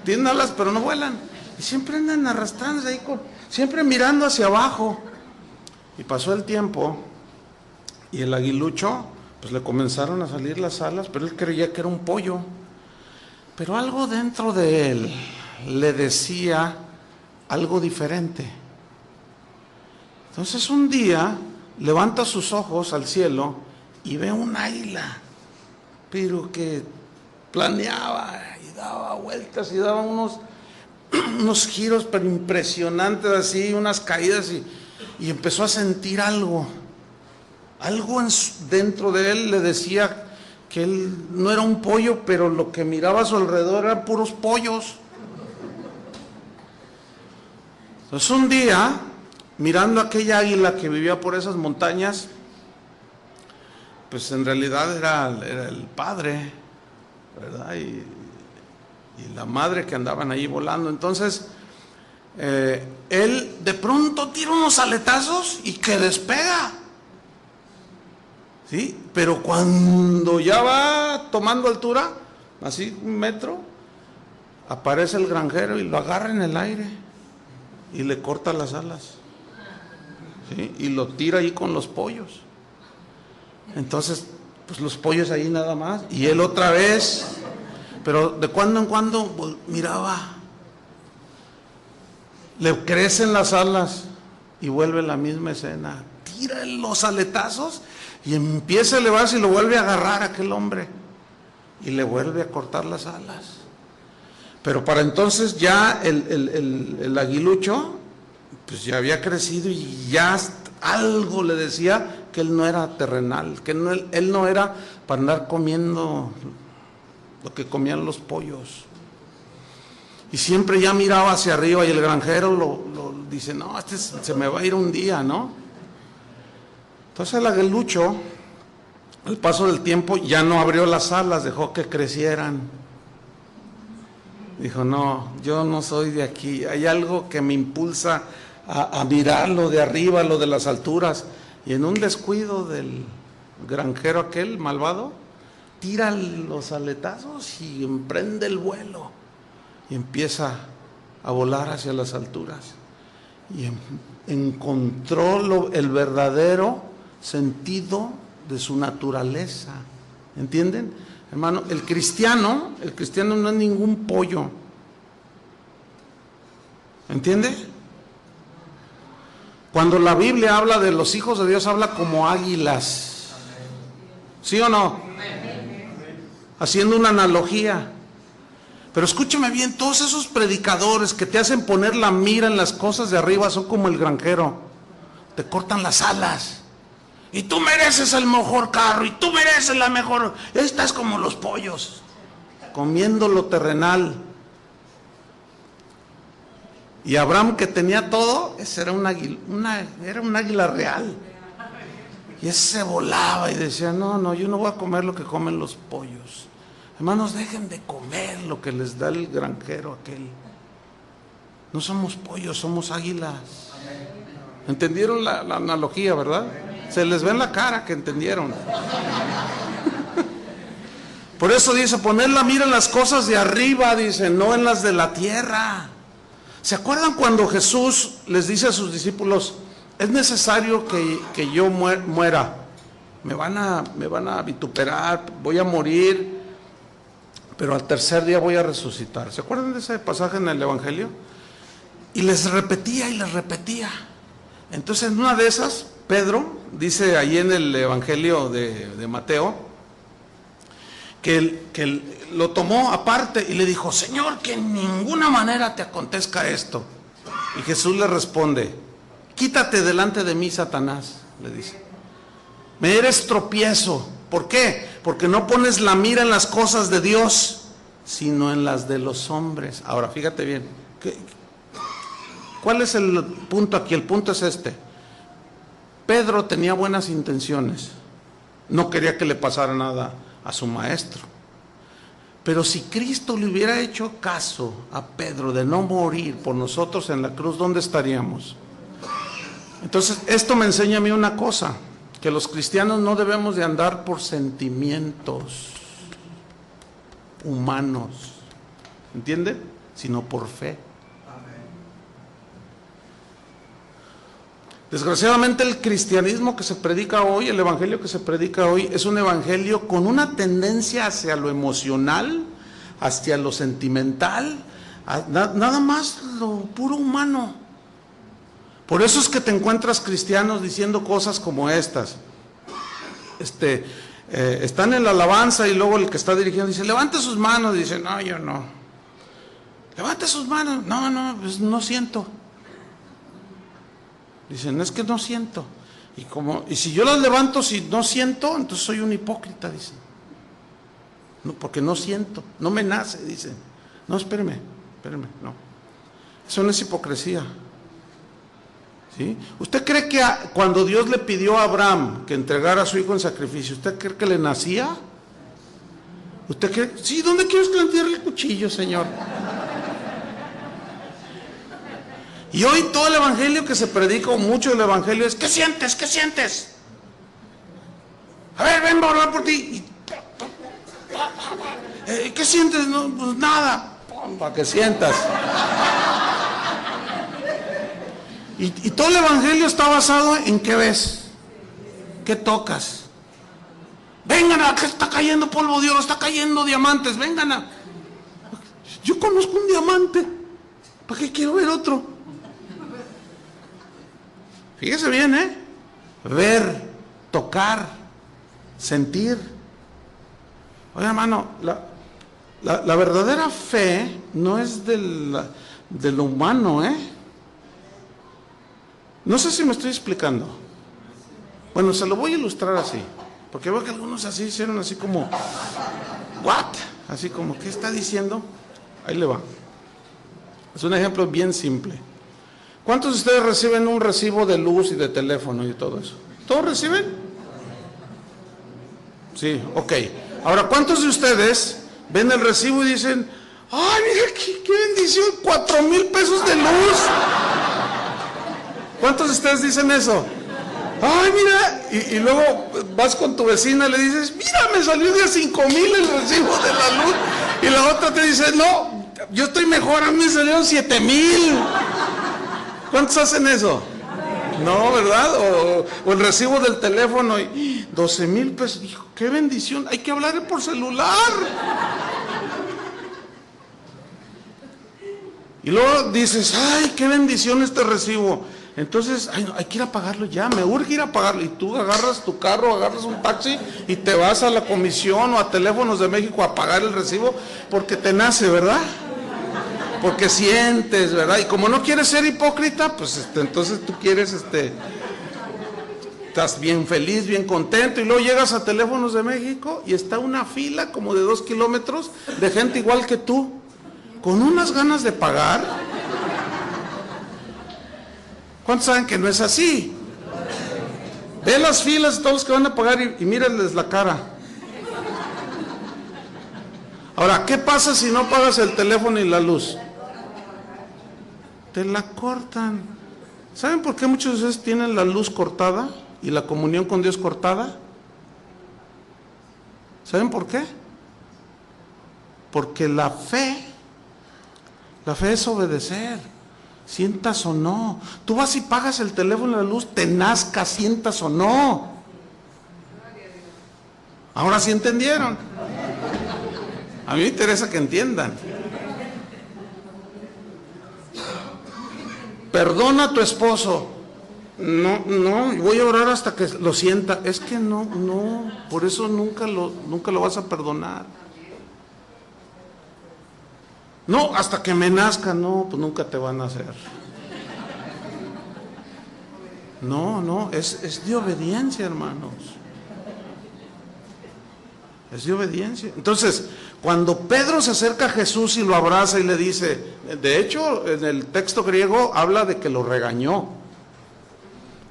Tienen alas pero no vuelan, y siempre andan arrastrándose ahí, siempre mirando hacia abajo. Y pasó el tiempo y el aguilucho pues le comenzaron a salir las alas, pero él creía que era un pollo. Pero algo dentro de él le decía algo diferente. Entonces un día levanta sus ojos al cielo y ve un águila, pero que planeaba y daba vueltas y daba unos giros pero impresionantes, así, unas caídas, y empezó a sentir algo dentro de él le decía que él no era un pollo, pero lo que miraba a su alrededor eran puros pollos. Entonces un día, mirando aquella águila que vivía por esas montañas, pues en realidad era el padre, ¿verdad? Y la madre que andaban ahí volando. Entonces él de pronto tira unos aletazos y que despega, ¿sí? Pero cuando ya va tomando altura, así 1 metro, aparece el granjero y lo agarra en el aire y le corta las alas, ¿sí? Y lo tira ahí con los pollos. Entonces pues los pollos ahí nada más, y él otra vez, pero de cuando en cuando miraba, le crecen las alas y vuelve la misma escena, tira los aletazos y empieza a elevarse y lo vuelve a agarrar a aquel hombre y le vuelve a cortar las alas. Pero para entonces ya el aguilucho pues ya había crecido, y ya algo le decía que él no era terrenal, que él no era para andar comiendo lo que comían los pollos. Y siempre ya miraba hacia arriba, y el granjero lo dice, no, se me va a ir un día, ¿no? Entonces el aguilucho, al paso del tiempo, ya no abrió las alas, dejó que crecieran. Dijo, no, yo no soy de aquí, hay algo que me impulsa a mirarlo de arriba, lo de las alturas. Y en un descuido del granjero aquel malvado, tira los aletazos y emprende el vuelo y empieza a volar hacia las alturas, y encontró el verdadero sentido de su naturaleza. ¿Entienden, hermano? El cristiano no es ningún pollo, ¿entiende? Cuando la Biblia habla de los hijos de Dios, habla como águilas, ¿sí o no? Haciendo una analogía. Pero escúchame bien, todos esos predicadores que te hacen poner la mira en las cosas de arriba son como el granjero, te cortan las alas. Y tú mereces el mejor carro, y tú mereces la mejor. Estás como los pollos, comiendo lo terrenal. Y Abraham, que tenía todo, ese era un águila real. Y ese se volaba y decía, no, yo no voy a comer lo que comen los pollos. Hermanos, dejen de comer lo que les da el granjero aquel. No somos pollos, somos águilas. ¿Entendieron la analogía, verdad? Se les ve en la cara que entendieron. Por eso dice, poner la mira en las cosas de arriba, dice, no en las de la tierra. ¿Se acuerdan cuando Jesús les dice a sus discípulos, es necesario que yo muera? Me van a vituperar, voy a morir, pero al tercer día voy a resucitar. ¿Se acuerdan de ese pasaje en el Evangelio? Y les repetía y les repetía. Entonces en una de esas, Pedro dice ahí en el Evangelio de Mateo, que lo tomó aparte y le dijo, Señor, que en ninguna manera te acontezca esto. Y Jesús le responde, quítate delante de mí, Satanás, le dice. Me eres tropiezo. ¿Por qué? Porque no pones la mira en las cosas de Dios, sino en las de los hombres. Ahora, fíjate bien. ¿Cuál es el punto aquí? El punto es este. Pedro tenía buenas intenciones. No quería que le pasara nada a su maestro. Pero si Cristo le hubiera hecho caso a Pedro de no morir por nosotros en la cruz, ¿dónde estaríamos? Entonces, esto me enseña a mí una cosa, que los cristianos no debemos de andar por sentimientos humanos, ¿entiende? Sino por fe. Desgraciadamente el cristianismo que se predica hoy, el evangelio que se predica hoy, es un evangelio con una tendencia hacia lo emocional, hacia lo sentimental, nada más lo puro humano. Por eso es que te encuentras cristianos diciendo cosas como estas. Están en la alabanza y luego el que está dirigiendo dice, levante sus manos, dice, no, yo no. Levante sus manos, no, pues no siento. Dicen, es que no siento. Y si yo las levanto si no siento, entonces soy un hipócrita, dicen. No, porque no siento, no me nace, dicen. No, espéreme, no. Eso no es hipocresía. ¿Sí? ¿Usted cree que cuando Dios le pidió a Abraham que entregara a su hijo en sacrificio, ¿usted cree que le nacía? ¿Usted cree? Sí, ¿dónde quieres que le entierre el cuchillo, Señor? Y hoy todo el evangelio que se predica, o mucho del evangelio es, ¿qué sientes? ¿Qué sientes? A ver, ven, voy a hablar por ti. ¿Qué sientes? No, pues nada. Para que sientas. Y todo el evangelio está basado en ¿qué ves? ¿Qué tocas? Vengan, que está cayendo polvo de oro, está cayendo diamantes, vengan. Yo conozco un diamante. ¿Para qué quiero ver otro? Fíjese bien, ver, tocar, sentir. Oye, hermano, la verdadera fe no es de lo humano, No sé si me estoy explicando. Bueno, se lo voy a ilustrar así, porque veo que algunos así hicieron así como, ¿what? Así como, ¿qué está diciendo? Ahí le va. Es un ejemplo bien simple. ¿Cuántos de ustedes reciben un recibo de luz y de teléfono y todo eso? ¿Todos reciben? Sí, ok. Ahora, ¿cuántos de ustedes ven el recibo y dicen, ay, mira, qué bendición, 4,000 pesos de luz? ¿Cuántos de ustedes dicen eso? Ay, mira, y luego vas con tu vecina y le dices, mira, me salió de a 5,000 el recibo de la luz. Y la otra te dice, no, yo estoy mejor, a mí me salieron 7,000. ¿Cuántos hacen eso? No, ¿verdad? O el recibo del teléfono, y 12,000 pesos. Hijo, qué bendición, hay que hablar por celular. Y luego dices, ay, qué bendición este recibo. Entonces, ay, no, hay que ir a pagarlo ya, me urge ir a pagarlo. Y tú agarras tu carro, agarras un taxi y te vas a la comisión o a Teléfonos de México a pagar el recibo porque te nace, ¿verdad? Porque sientes, ¿verdad? Y como no quieres ser hipócrita, pues entonces tú quieres, estás bien feliz, bien contento, y luego llegas a Teléfonos de México y está una fila como de 2 kilómetros de gente igual que tú, con unas ganas de pagar. ¿Cuántos saben que no es así? Ve las filas de todos los que van a pagar y mírenles la cara. Ahora, ¿qué pasa si no pagas el teléfono y la luz? te la cortan. ¿Saben por qué muchos de ustedes tienen la luz cortada y la comunión con Dios cortada? ¿Saben por qué? Porque la fe es obedecer, sientas o no. Tú vas y pagas el teléfono y la luz, te nazca, sientas o no. Ahora sí entendieron. A mí me interesa que entiendan. Perdona a tu esposo. No, voy a orar hasta que lo sienta. Es que no, por eso nunca lo vas a perdonar. No, hasta que me nazca, no, pues nunca te van a hacer. No, es de obediencia, hermanos. Es de obediencia. Entonces, cuando Pedro se acerca a Jesús y lo abraza y le dice, de hecho, en el texto griego habla de que lo regañó.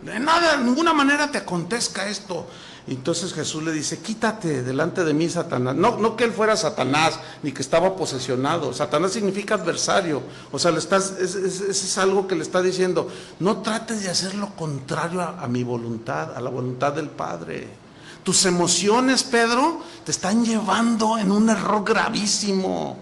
De nada, de ninguna manera te acontezca esto. Entonces Jesús le dice, quítate delante de mí, Satanás. No que él fuera Satanás, ni que estaba posesionado. Satanás significa adversario. O sea, es algo que le está diciendo. No trates de hacer lo contrario a mi voluntad, a la voluntad del Padre. Tus emociones, Pedro, te están llevando en un error gravísimo.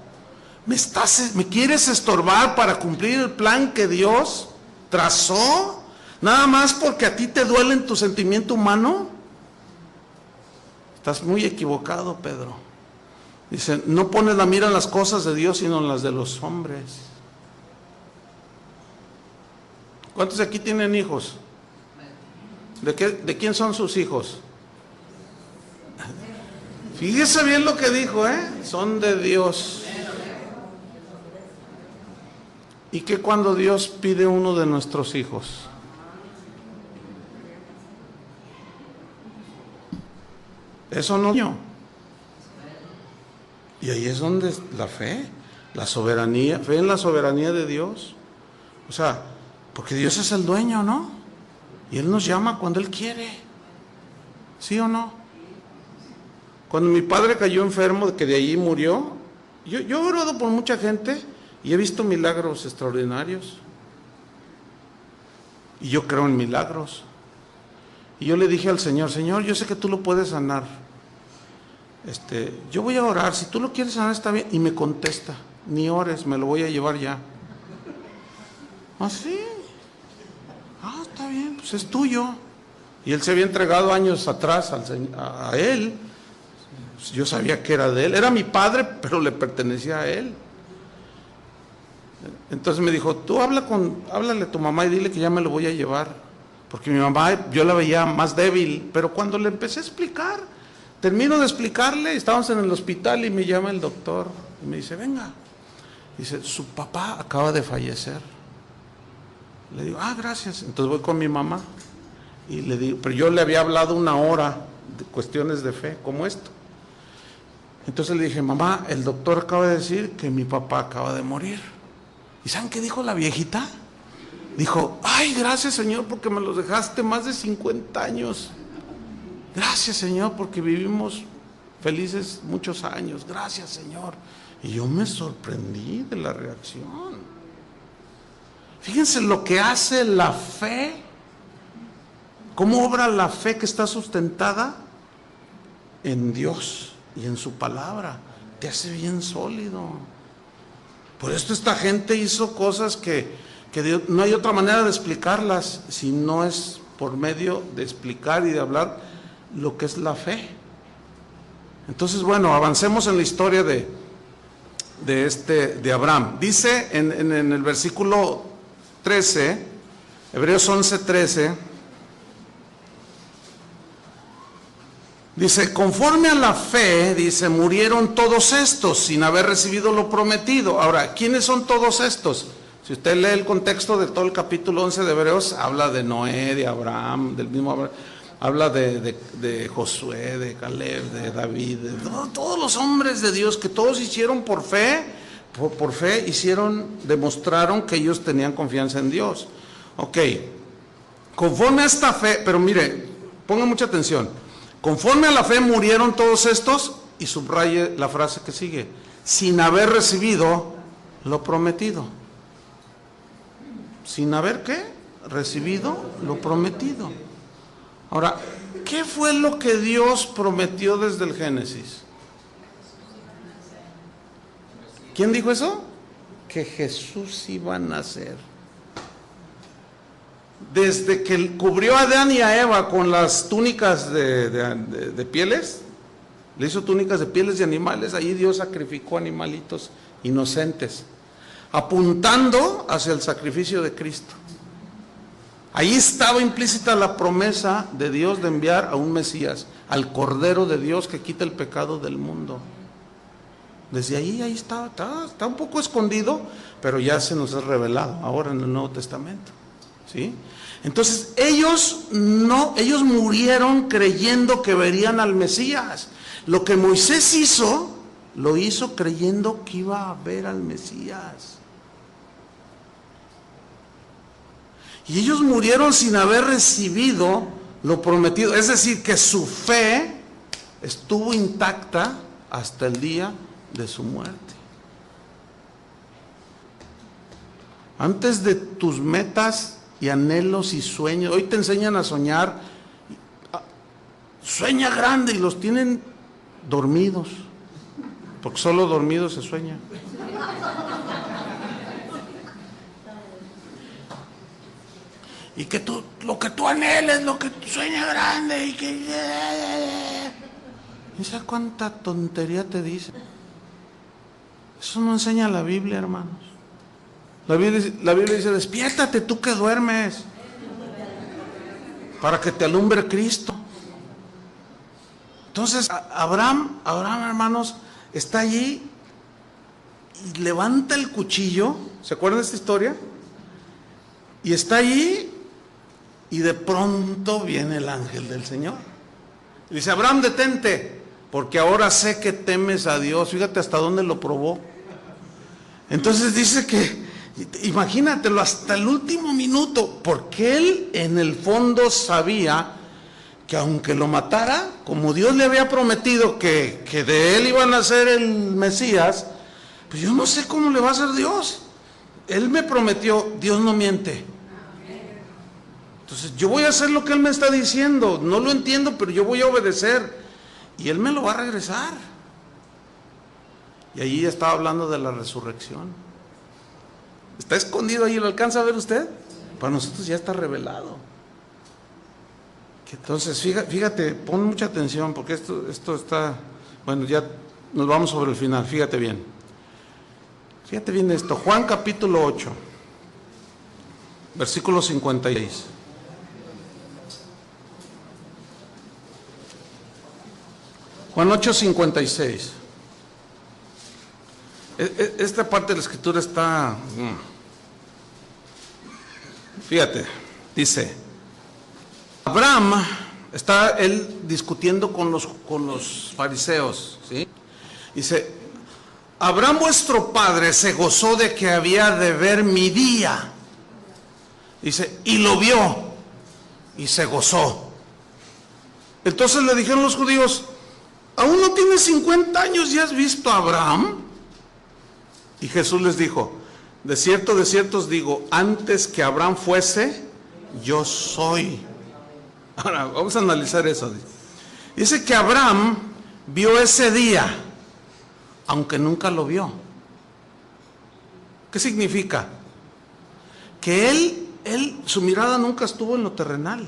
¿Me quieres estorbar para cumplir el plan que Dios trazó? ¿Nada más porque a ti te duele en tu sentimiento humano? Estás muy equivocado, Pedro. Dice, no pones la mira en las cosas de Dios, sino en las de los hombres. ¿Cuántos de aquí tienen hijos? ¿De quién son sus hijos? Fíjese bien lo que dijo, son de Dios. ¿Y qué cuando Dios pide uno de nuestros hijos? Eso no. Y ahí es donde la fe, la soberanía, fe en la soberanía de Dios. O sea, porque Dios es el dueño, ¿no? Y Él nos llama cuando Él quiere. ¿Sí o no? Cuando mi padre cayó enfermo, que de allí murió, yo he orado por mucha gente y he visto milagros extraordinarios. Y yo creo en milagros. Y yo le dije al Señor, Señor, yo sé que tú lo puedes sanar. Yo voy a orar, si tú lo quieres sanar está bien. Y me contesta, ni ores, me lo voy a llevar ya. ¿Ah, sí? Ah, está bien, pues es tuyo. Y él se había entregado años atrás a él. Yo sabía que era de él. Era mi padre, pero le pertenecía a él. Entonces me dijo, tú háblale a tu mamá y dile que ya me lo voy a llevar. Porque mi mamá, yo la veía más débil. Pero cuando le empecé a explicar, termino de explicarle, estábamos en el hospital y me llama el doctor. Y me dice, venga. Dice, su papá acaba de fallecer. Le digo, gracias. Entonces voy con mi mamá. Y le digo, pero yo le había hablado una hora de cuestiones de fe, como esto. Entonces le dije, mamá, el doctor acaba de decir que mi papá acaba de morir. ¿Y saben qué dijo la viejita? Dijo, ay, gracias Señor porque me los dejaste más de 50 años. Gracias Señor porque vivimos felices muchos años. Gracias Señor. Y yo me sorprendí de la reacción. Fíjense lo que hace la fe. ¿Cómo obra la fe que está sustentada en Dios y en su palabra? Te hace bien sólido. Por esto esta gente hizo cosas que no hay otra manera de explicarlas si no es por medio de explicar y de hablar lo que es la fe. Entonces, bueno, avancemos en la historia de Abraham. Dice en el versículo 13, Hebreos 11:13, dice, conforme a la fe, dice, murieron todos estos sin haber recibido lo prometido. Ahora, ¿quiénes son todos estos? Si usted lee el contexto de todo el capítulo 11 de Hebreos, habla de Noé, de Abraham, del mismo Abraham, habla de Josué, de Caleb, de David, de todos los hombres de Dios que todos hicieron por fe, demostraron que ellos tenían confianza en Dios. Ok, conforme a esta fe, pero mire, ponga mucha atención, conforme a la fe murieron todos estos, y subraye la frase que sigue, sin haber recibido lo prometido. sin haber ¿qué? Recibido lo prometido. Ahora, ¿qué fue lo que Dios prometió desde el Génesis? ¿Quién dijo eso? Que Jesús iba a nacer. Desde que cubrió a Adán y a Eva con las túnicas de pieles, le hizo túnicas de pieles de animales, ahí Dios sacrificó animalitos inocentes, apuntando hacia el sacrificio de Cristo. Ahí estaba implícita la promesa de Dios de enviar a un Mesías, al Cordero de Dios que quita el pecado del mundo. Desde ahí está un poco escondido, pero ya se nos ha revelado ahora en el Nuevo Testamento, ¿sí? Entonces ellos murieron creyendo que verían al Mesías. Lo que Moisés hizo, lo hizo creyendo que iba a ver al Mesías. Y ellos murieron sin haber recibido lo prometido. Es decir, que su fe estuvo intacta hasta el día de su muerte. Antes de tus metas y anhelos y sueños, hoy te enseñan a soñar. Sueña grande y los tienen dormidos, porque solo dormidos se sueña. Y que lo que tú anheles, lo que sueña grande y que... ¿Y sabes cuánta tontería te dice? Eso no enseña la Biblia, hermanos. La Biblia dice, despiértate tú que duermes, para que te alumbre Cristo. Entonces, Abraham, hermanos, está allí y levanta el cuchillo. ¿Se acuerdan de esta historia? Y está allí y de pronto viene el ángel del Señor. Y dice, Abraham, detente, porque ahora sé que temes a Dios. Fíjate hasta dónde lo probó. Entonces dice que, imagínatelo, hasta el último minuto, porque él en el fondo sabía que aunque lo matara, como Dios le había prometido que de él iba a nacer el Mesías, pues yo no sé cómo le va a hacer Dios. Él me prometió, Dios no miente. Entonces yo voy a hacer lo que él me está diciendo, no lo entiendo, pero yo voy a obedecer y él me lo va a regresar. Y allí estaba hablando de la resurrección. Está escondido ahí, ¿lo alcanza a ver usted? Para nosotros ya está revelado. Entonces, fíjate, pon mucha atención, porque esto está, bueno, ya nos vamos sobre el final, fíjate bien. Fíjate bien esto, Juan capítulo 8, versículo 56. Juan 8, 56. Esta parte de la escritura está, fíjate, dice, Abraham, está él discutiendo con los fariseos, ¿sí? Dice, Abraham vuestro padre se gozó de que había de ver mi día. Dice, y lo vio, y se gozó. Entonces le dijeron los judíos, ¿aún no tienes 50 años y has visto a Abraham? Y Jesús les dijo, de cierto os digo, antes que Abraham fuese, yo soy. Ahora, vamos a analizar eso. Dice que Abraham vio ese día, aunque nunca lo vio. ¿Qué significa? Que él, su mirada nunca estuvo en lo terrenal.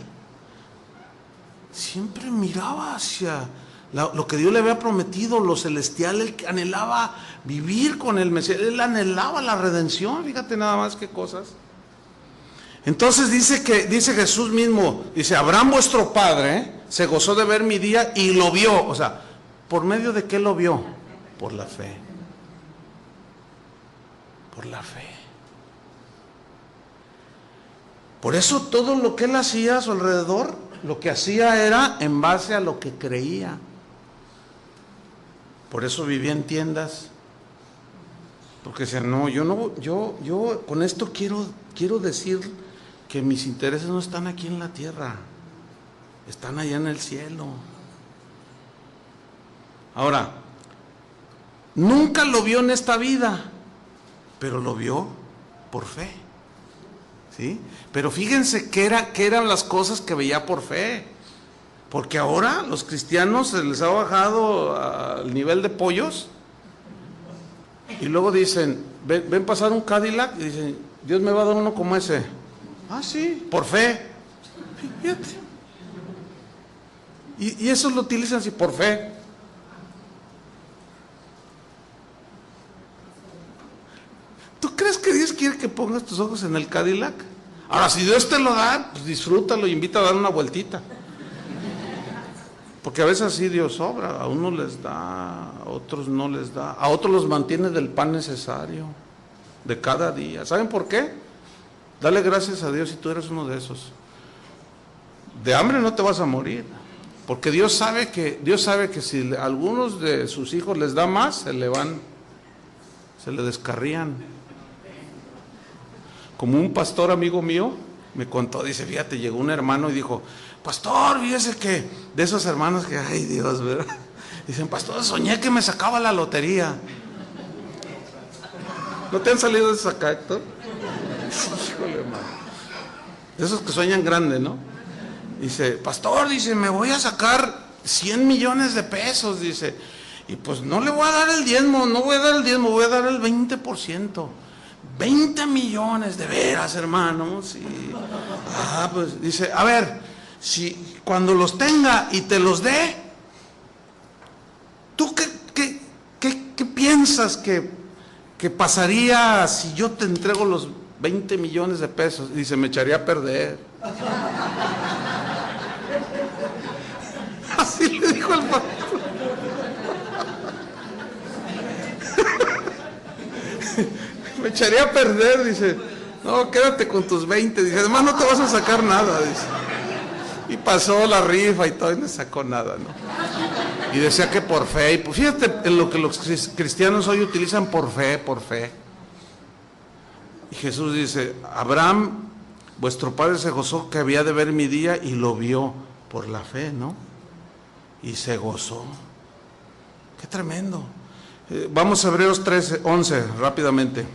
Siempre miraba hacia lo que Dios le había prometido, lo celestial. Él anhelaba vivir con el Mesías, él anhelaba la redención. Fíjate nada más qué cosas. Entonces dice Jesús mismo, dice, Abraham vuestro padre se gozó de ver mi día y lo vio. O sea, ¿por medio de qué lo vio? Por la fe. Por la fe. Por eso todo lo que él hacía a su alrededor, lo que hacía era en base a lo que creía. Por eso vivía en tiendas. Porque decía, no, yo con esto quiero decir que mis intereses no están aquí en la tierra, están allá en el cielo. Ahora, nunca lo vio en esta vida, pero lo vio por fe. ¿sí? Pero fíjense qué eran las cosas que veía por fe. Porque ahora los cristianos se les ha bajado al nivel de pollos. Y luego dicen, ven pasar un Cadillac y dicen, Dios me va a dar uno como ese. Ah, sí, por fe. Fíjate. Y eso lo utilizan así, por fe. ¿Tú crees que Dios quiere que pongas tus ojos en el Cadillac? Ahora, si Dios te lo da, pues disfrútalo y invita a dar una vueltita. Porque a veces así Dios obra, a unos les da, a otros no les da, a otros los mantiene del pan necesario, de cada día. ¿Saben por qué? Dale gracias a Dios si tú eres uno de esos. De hambre no te vas a morir, porque Dios sabe que si a algunos de sus hijos les da más, se le descarrían. Como un pastor amigo mío me contó, dice, fíjate, llegó un hermano y dijo, pastor, fíjese que de esos hermanos que, ay Dios, ¿verdad? Dicen, pastor, soñé que me sacaba la lotería. ¿No te han salido de esos acá, Héctor? Híjole, hermano. De esos que sueñan grande, ¿no? Dice, pastor, dice, me voy a sacar 100 millones de pesos, dice, y pues no le voy a dar el diezmo, voy a dar el 20%. 20 millones, de veras, hermano, sí. Ah, pues dice, a ver, si cuando los tenga y te los dé, ¿tú qué piensas que pasaría si yo te entrego los 20 millones de pesos? Y dice, me echaría a perder. Así le dijo el pastor. Me echaría a perder, dice. No, quédate con tus 20. Dice, además no te vas a sacar nada, dice. Y pasó la rifa y todo, y no sacó nada, ¿no? Y decía que por fe. Y pues fíjate en lo que los cristianos hoy utilizan, por fe, por fe. Y Jesús dice, Abraham, vuestro padre se gozó que había de ver mi día y lo vio por la fe, ¿no? Y se gozó. Qué tremendo. Vamos a Hebreos 13:11 rápidamente.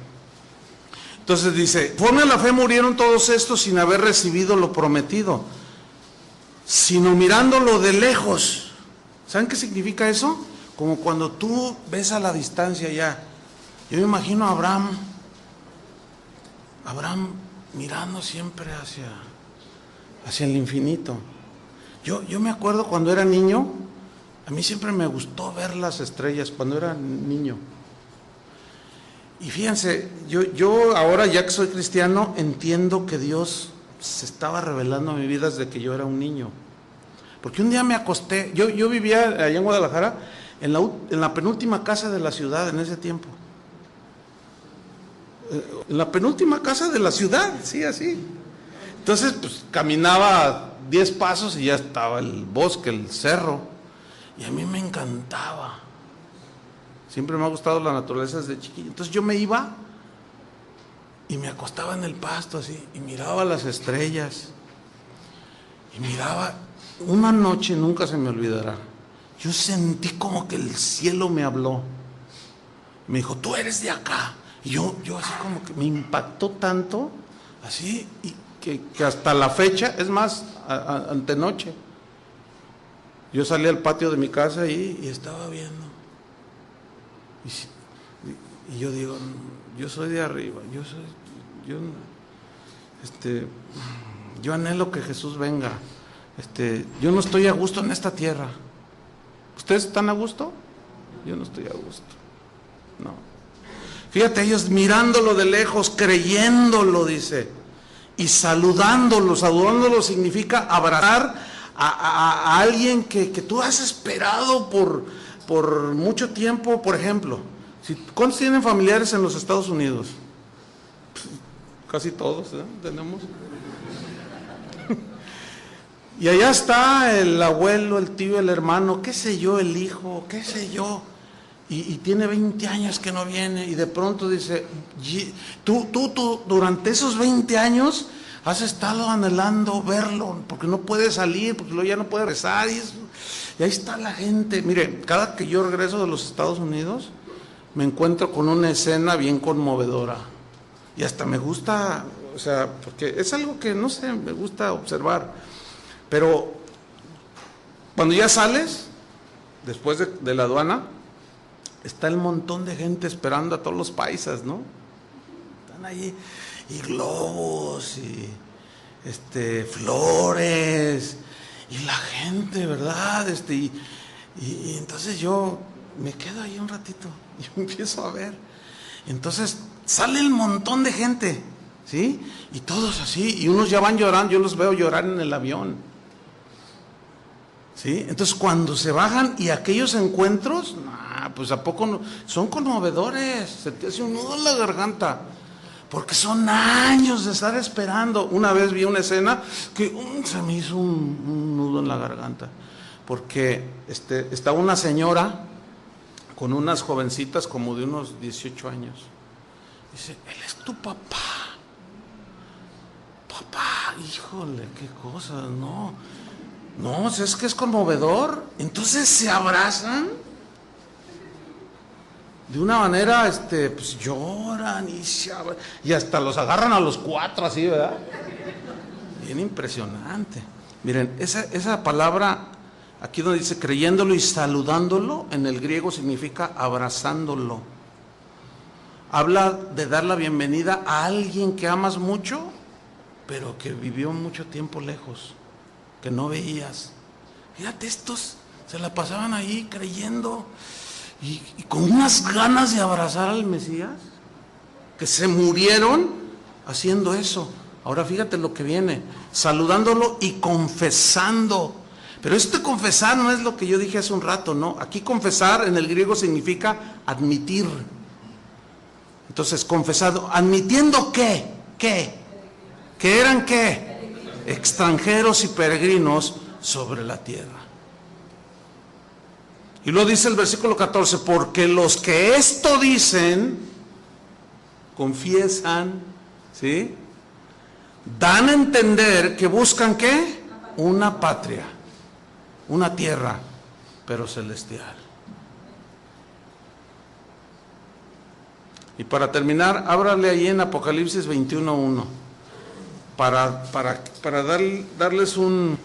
Entonces dice, conforme a la fe murieron todos estos sin haber recibido lo prometido, sino mirándolo de lejos. ¿Saben qué significa eso? Como cuando tú ves a la distancia ya. Yo me imagino a Abraham mirando siempre hacia el infinito. Yo me acuerdo cuando era niño, a mí siempre me gustó ver las estrellas cuando era niño. Y fíjense, yo ahora ya que soy cristiano, entiendo que Dios se estaba revelando a mi vida desde que yo era un niño. Porque un día me acosté, yo vivía allá en Guadalajara, en la penúltima casa de la ciudad en ese tiempo. En la penúltima casa de la ciudad, sí, así. Entonces, pues caminaba 10 pasos y ya estaba el bosque, el cerro. Y a mí me encantaba. Siempre me ha gustado la naturaleza desde chiquillo. Entonces yo me iba y me acostaba en el pasto así y miraba las estrellas. Y miraba, una noche nunca se me olvidará. Yo sentí como que el cielo me habló. Me dijo, tú eres de acá. Y yo así como que me impactó tanto, así, y que hasta la fecha, es más, antenoche, yo salí al patio de mi casa y estaba viendo. Y yo digo, yo soy de arriba, yo anhelo que Jesús venga. Yo no estoy a gusto en esta tierra. ¿Ustedes están a gusto? Yo no estoy a gusto. No. Fíjate, ellos mirándolo de lejos, creyéndolo, dice, y saludándolo. Saludándolo significa abrazar a alguien que tú has esperado por mucho tiempo. Por ejemplo, ¿cuántos tienen familiares en los Estados Unidos? Casi todos, ¿eh? Tenemos. Y allá está el abuelo, el tío, el hermano, qué sé yo, el hijo, qué sé yo. Y tiene 20 años que no viene, y de pronto dice, tú durante esos 20 años has estado anhelando verlo, porque no puede salir, porque luego ya no puede rezar, y ahí está la gente. Mire, cada que yo regreso de los Estados Unidos, me encuentro con una escena bien conmovedora, y hasta me gusta O sea, porque es algo que, no sé, me gusta observar. Pero cuando ya sales, después de la aduana, está el montón de gente esperando a todos los paisas, ¿no? Están ahí, y globos, y flores, y la gente, ¿verdad? Y entonces yo me quedo ahí un ratito, y empiezo a ver. Entonces sale el montón de gente, ¿sí? Y todos así, y unos ya van llorando, yo los veo llorar en el avión, ¿sí? Entonces cuando se bajan y aquellos encuentros, pues a poco no, son conmovedores, se te hace un nudo en la garganta, porque son años de estar esperando. Una vez vi una escena que se me hizo un nudo en la garganta, porque estaba una señora con unas jovencitas como de unos 18 años. Dice, él es tu papá. Papá, híjole, qué cosa, no, es que es conmovedor. Entonces se abrazan de una manera, pues lloran y hasta los agarran a los cuatro así, ¿verdad? Bien impresionante. Miren, esa palabra, aquí donde dice creyéndolo y saludándolo, en el griego significa abrazándolo. Habla de dar la bienvenida a alguien que amas mucho, pero que vivió mucho tiempo lejos, que no veías. Fíjate, estos se la pasaban ahí creyendo y con unas ganas de abrazar al Mesías, que se murieron haciendo eso. Ahora fíjate lo que viene, saludándolo y confesando. Pero confesar no es lo que yo dije hace un rato, ¿no? Aquí confesar en el griego significa admitir. Entonces, confesado, admitiendo ¿qué? ¿Que eran qué? Extranjeros y peregrinos sobre la tierra. Y luego dice el versículo 14, porque los que esto dicen, confiesan, ¿sí? Dan a entender que buscan ¿qué? Una patria, una tierra, pero celestial. Y para terminar, ábrale ahí en Apocalipsis 21:1 para darles un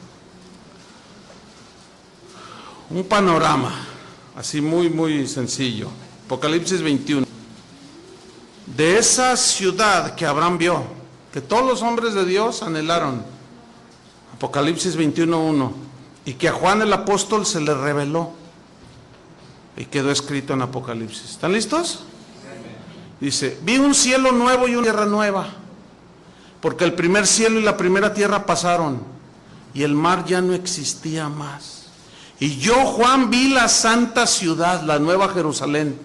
panorama, así muy sencillo. Apocalipsis 21. De esa ciudad que Abraham vio, que todos los hombres de Dios anhelaron. Apocalipsis 21:1. Y que a Juan el apóstol se le reveló. Y quedó escrito en Apocalipsis. ¿Están listos? Dice, vi un cielo nuevo y una tierra nueva, porque el primer cielo y la primera tierra pasaron, y el mar ya no existía más. Y yo, Juan, vi la santa ciudad, la nueva Jerusalén,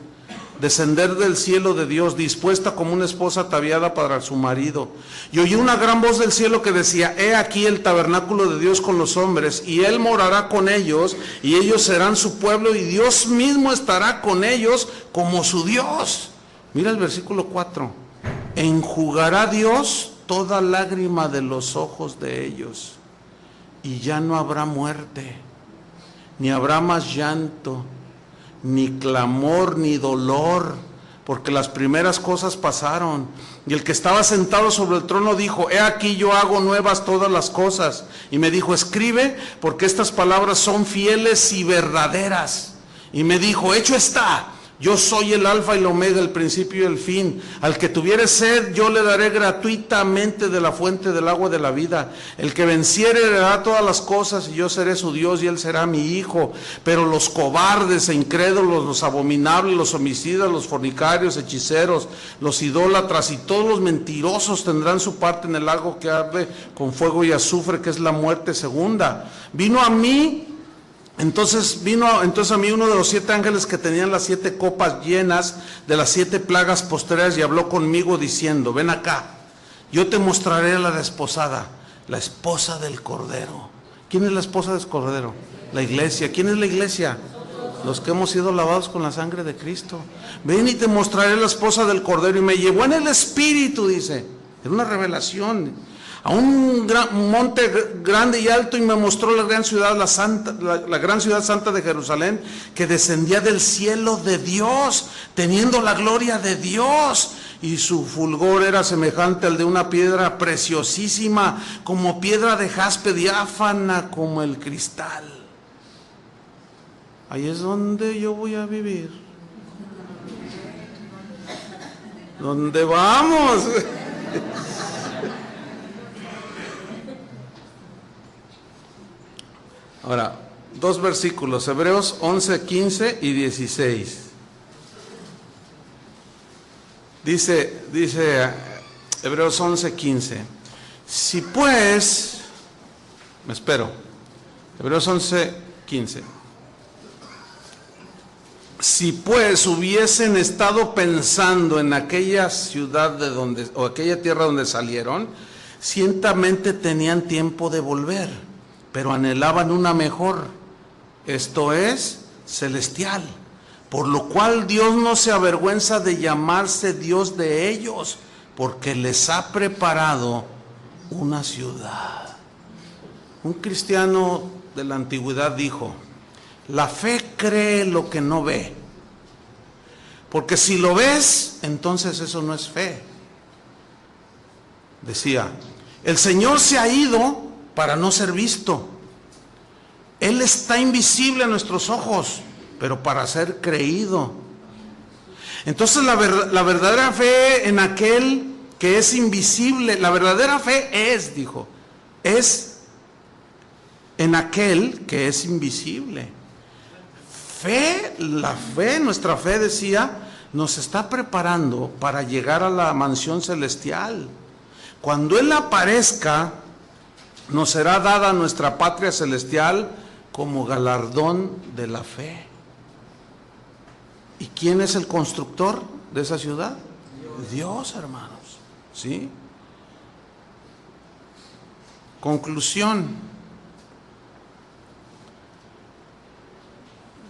descender del cielo de Dios, dispuesta como una esposa ataviada para su marido. Y oí una gran voz del cielo que decía, he aquí el tabernáculo de Dios con los hombres, y Él morará con ellos, y ellos serán su pueblo, y Dios mismo estará con ellos como su Dios. Mira el versículo 4. Enjugará Dios toda lágrima de los ojos de ellos, y ya no habrá muerte, ni habrá más llanto, ni clamor, ni dolor, porque las primeras cosas pasaron. Y el que estaba sentado sobre el trono dijo, he aquí yo hago nuevas todas las cosas. Y me dijo, escribe, porque estas palabras son fieles y verdaderas. Y me dijo, hecho está. Yo soy el alfa y el omega, el principio y el fin. Al que tuviere sed, yo le daré gratuitamente de la fuente del agua de la vida. El que venciere heredará todas las cosas, y yo seré su Dios y él será mi hijo. Pero los cobardes e incrédulos, los abominables, los homicidas, los fornicarios, hechiceros, los idólatras y todos los mentirosos tendrán su parte en el lago que arde con fuego y azufre, que es la muerte segunda. Entonces a mí uno de los 7 ángeles que tenían las 7 copas llenas de las 7 plagas postreras, y habló conmigo diciendo, ven acá, yo te mostraré a la desposada, la esposa del Cordero. ¿Quién es la esposa del Cordero? La iglesia. ¿Quién es la iglesia? Los que hemos sido lavados con la sangre de Cristo. Ven y te mostraré la esposa del Cordero. Y me llevó en el Espíritu, dice, en una revelación, a un monte grande y alto, y me mostró la gran ciudad, la gran ciudad santa de Jerusalén, que descendía del cielo de Dios, teniendo la gloria de Dios. y su fulgor era semejante al de una piedra preciosísima, como piedra de jaspe, diáfana como el cristal. Ahí es donde yo voy a vivir. ¿Dónde vamos? Ahora, dos versículos, Hebreos 11, 15 y 16. Dice Hebreos 11, 15. Si pues, me espero, Hebreos 11, 15. Si pues hubiesen estado pensando en aquella ciudad de donde, o aquella tierra donde salieron, ciertamente tenían tiempo de volver, pero anhelaban una mejor, esto es, celestial. Por lo cual Dios no se avergüenza de llamarse Dios de ellos, porque les ha preparado una ciudad. Un cristiano de la antigüedad dijo: la fe cree lo que no ve, porque si lo ves, entonces eso no es fe. Decía, el Señor se ha ido para no ser visto. Él está invisible a nuestros ojos, pero para ser creído. Entonces la verdadera fe en aquel que es invisible, la verdadera fe es, dijo, es en aquel que es invisible. Fe, la fe, nuestra fe, decía, nos está preparando para llegar a la mansión celestial. Cuando Él aparezca, nos será dada nuestra patria celestial como galardón de la fe. ¿Y quién es el constructor de esa ciudad? Dios, hermanos. ¿Sí? Conclusión.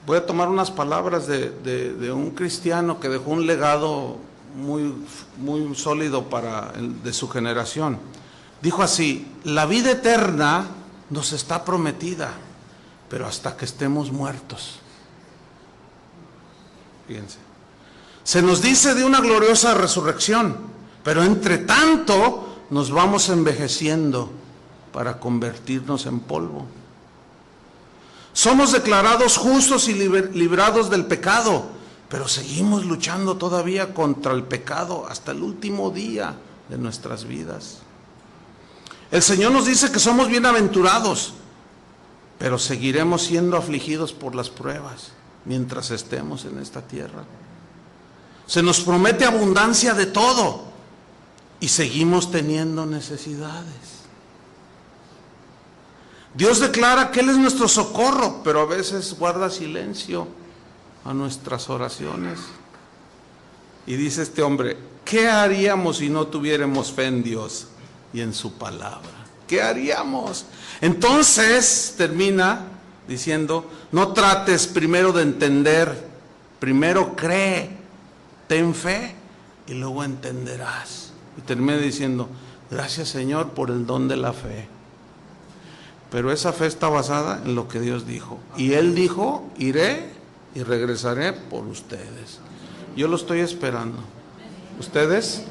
Voy a tomar unas palabras de un cristiano que dejó un legado muy sólido de su generación. Dijo así: la vida eterna nos está prometida, pero hasta que estemos muertos. Fíjense. Se nos dice de una gloriosa resurrección, pero entre tanto nos vamos envejeciendo para convertirnos en polvo. Somos declarados justos y librados del pecado, pero seguimos luchando todavía contra el pecado hasta el último día de nuestras vidas. El Señor nos dice que somos bienaventurados, pero seguiremos siendo afligidos por las pruebas mientras estemos en esta tierra. Se nos promete abundancia de todo y seguimos teniendo necesidades. Dios declara que Él es nuestro socorro, pero a veces guarda silencio a nuestras oraciones. Y dice este hombre: ¿qué haríamos si no tuviéramos fe en Dios y en su palabra? ¿Qué haríamos? Entonces termina diciendo: no trates primero de entender, primero cree, ten fe y luego entenderás. Y termina diciendo: gracias, Señor, por el don de la fe. Pero esa fe está basada en lo que Dios dijo. Y Él dijo: iré y regresaré por ustedes. Yo lo estoy esperando. ¿Ustedes?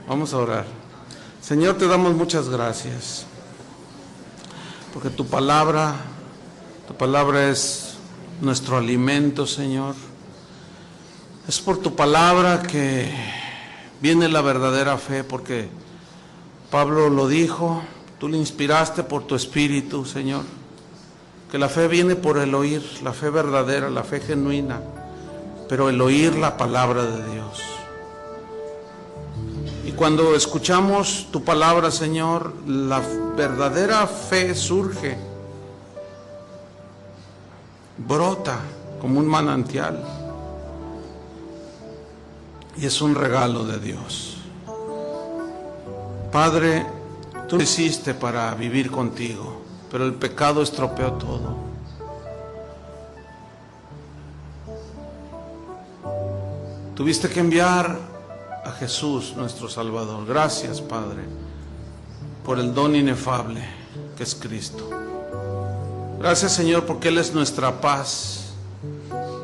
Vamos a orar. Señor, te damos muchas gracias, porque tu palabra es nuestro alimento, Señor. Es por tu palabra que viene la verdadera fe, porque Pablo lo dijo, tú le inspiraste por tu espíritu, Señor, que la fe viene por el oír, la fe verdadera, la fe genuina, pero el oír la palabra de Dios. Y cuando escuchamos tu palabra, Señor, la verdadera fe surge, brota como un manantial, y es un regalo de Dios. Padre, tú lo hiciste para vivir contigo, pero el pecado estropeó todo. Tuviste que enviar a Jesús, nuestro Salvador. Gracias, Padre, por el don inefable que es Cristo. Gracias, Señor, porque Él es nuestra paz,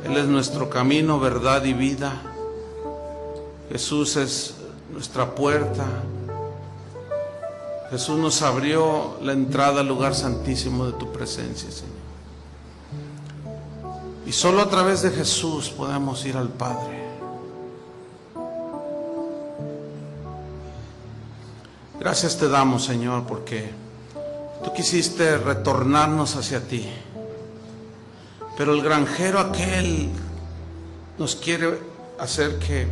Él es nuestro camino, verdad y vida. Jesús es nuestra puerta. Jesús nos abrió la entrada al lugar santísimo de tu presencia, Señor. Y solo a través de Jesús podemos ir al Padre. Gracias te damos, Señor, porque tú quisiste retornarnos hacia ti. Pero el granjero aquel nos quiere hacer que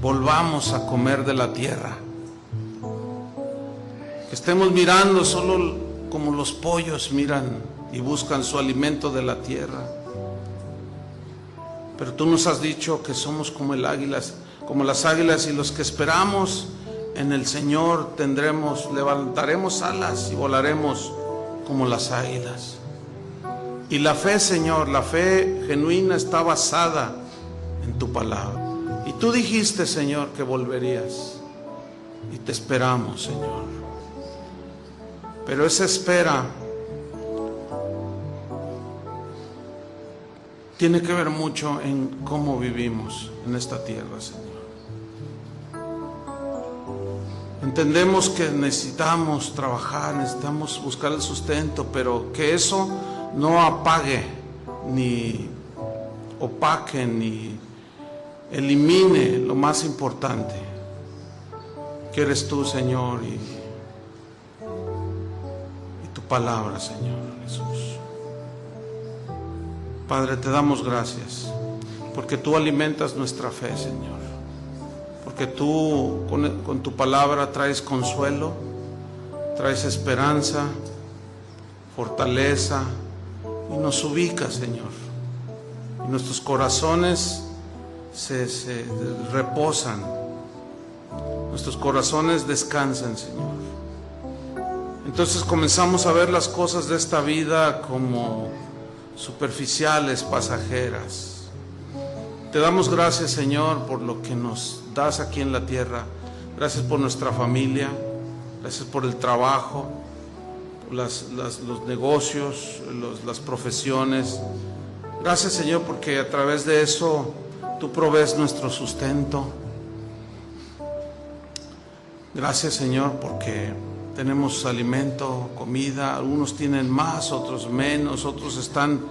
volvamos a comer de la tierra. Que estemos mirando solo como los pollos miran y buscan su alimento de la tierra. Pero tú nos has dicho que somos como el águilas, como las águilas, y los que esperamos en el Señor levantaremos alas y volaremos como las águilas. Y la fe, Señor, la fe genuina está basada en tu palabra. Y tú dijiste, Señor, que volverías. Y te esperamos, Señor. Pero esa espera tiene que ver mucho en cómo vivimos en esta tierra, Señor. Entendemos que necesitamos trabajar, necesitamos buscar el sustento, pero que eso no apague, ni opaque, ni elimine lo más importante, que eres tú, Señor, y tu palabra, Señor Jesús. Padre, te damos gracias, porque tú alimentas nuestra fe, Señor. Porque tú con tu palabra traes consuelo, traes esperanza, fortaleza, y nos ubicas, Señor. Y nuestros corazones se reposan, nuestros corazones descansan, Señor. Entonces comenzamos a ver las cosas de esta vida como superficiales, pasajeras. Te damos gracias, Señor, por lo que nos das aquí en la tierra. Gracias por nuestra familia, gracias por el trabajo, por los negocios, las profesiones. Gracias, Señor, porque a través de eso tú provees nuestro sustento. Gracias, Señor, porque tenemos alimento, comida. Algunos tienen más, otros menos, otros están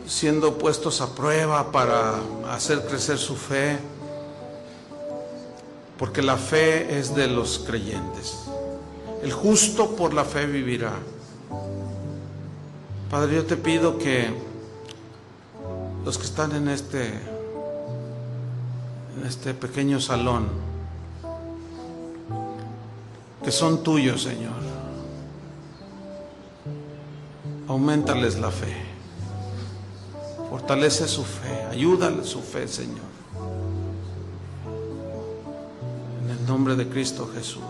siendo puestos a prueba para hacer crecer su fe, porque la fe es de los creyentes. El justo por la fe vivirá. Padre, yo te pido que los que están en este pequeño salón, que son tuyos, Señor, auméntales la fe. Fortalece su fe, ayúdale su fe, Señor. En el nombre de Cristo Jesús.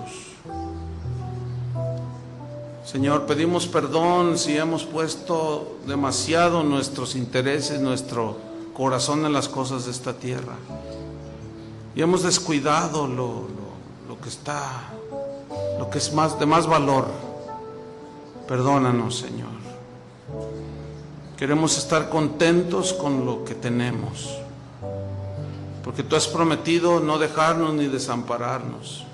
Señor, pedimos perdón si hemos puesto demasiado nuestros intereses, nuestro corazón en las cosas de esta tierra. Y hemos descuidado lo que es de más valor. Perdónanos, Señor. Queremos estar contentos con lo que tenemos, porque tú has prometido no dejarnos ni desampararnos.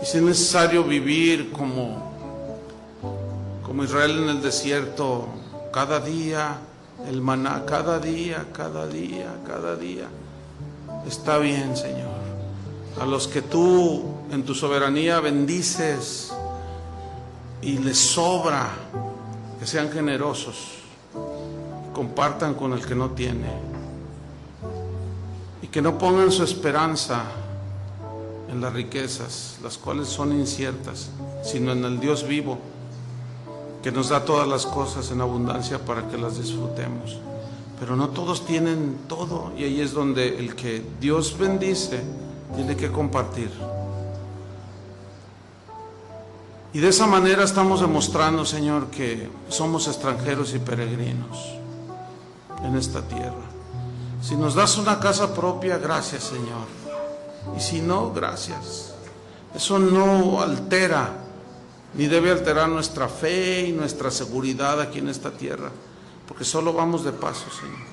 Y si es necesario vivir como Israel en el desierto, cada día, el maná, cada día, está bien, Señor. A los que tú en tu soberanía bendices y les sobra, que sean generosos, compartan con el que no tiene, y que no pongan su esperanza en las riquezas, las cuales son inciertas, sino en el Dios vivo, que nos da todas las cosas en abundancia para que las disfrutemos. Pero no todos tienen todo, y ahí es donde el que Dios bendice tiene que compartir. Y de esa manera estamos demostrando, Señor, que somos extranjeros y peregrinos en esta tierra. Si nos das una casa propia, gracias, Señor. Y si no, gracias. Eso no altera, ni debe alterar nuestra fe y nuestra seguridad aquí en esta tierra, porque solo vamos de paso, Señor.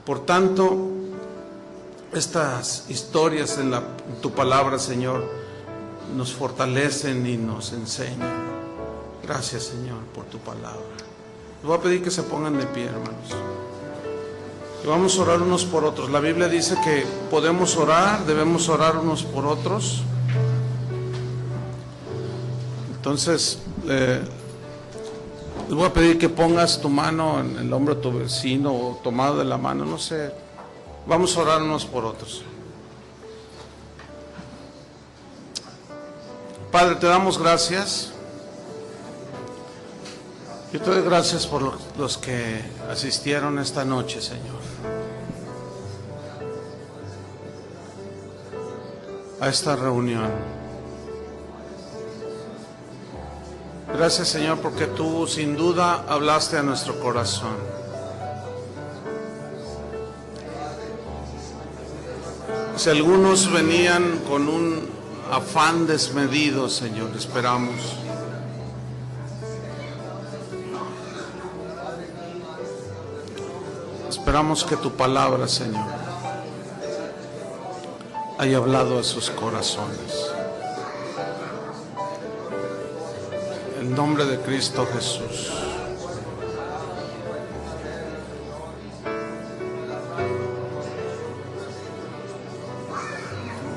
Por tanto, estas historias en tu palabra, Señor, nos fortalecen y nos enseñan. Gracias, Señor, por tu palabra. Les voy a pedir que se pongan de pie, hermanos. Y vamos a orar unos por otros. La Biblia dice que podemos orar, debemos orar unos por otros. Entonces, les voy a pedir que pongas tu mano en el hombro de tu vecino o tomado de la mano, no sé. Vamos a orar unos por otros. Padre, te damos gracias. Yo te doy gracias por los que asistieron esta noche, Señor, a esta reunión. Gracias, Señor, porque tú sin duda hablaste a nuestro corazón. Si algunos venían con un afán desmedido, Señor, esperamos que tu palabra, Señor, haya hablado a sus corazones. En el nombre de Cristo Jesús.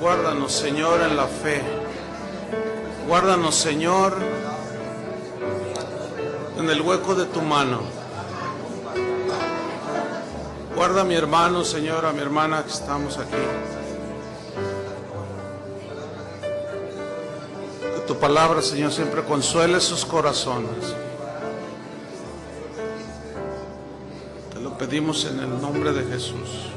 Guárdanos, Señor, en la fe. Guárdanos, Señor, en el hueco de tu mano. Guarda a mi hermano, Señor, a mi hermana que estamos aquí. Que tu palabra, Señor, siempre consuele sus corazones. Te lo pedimos en el nombre de Jesús.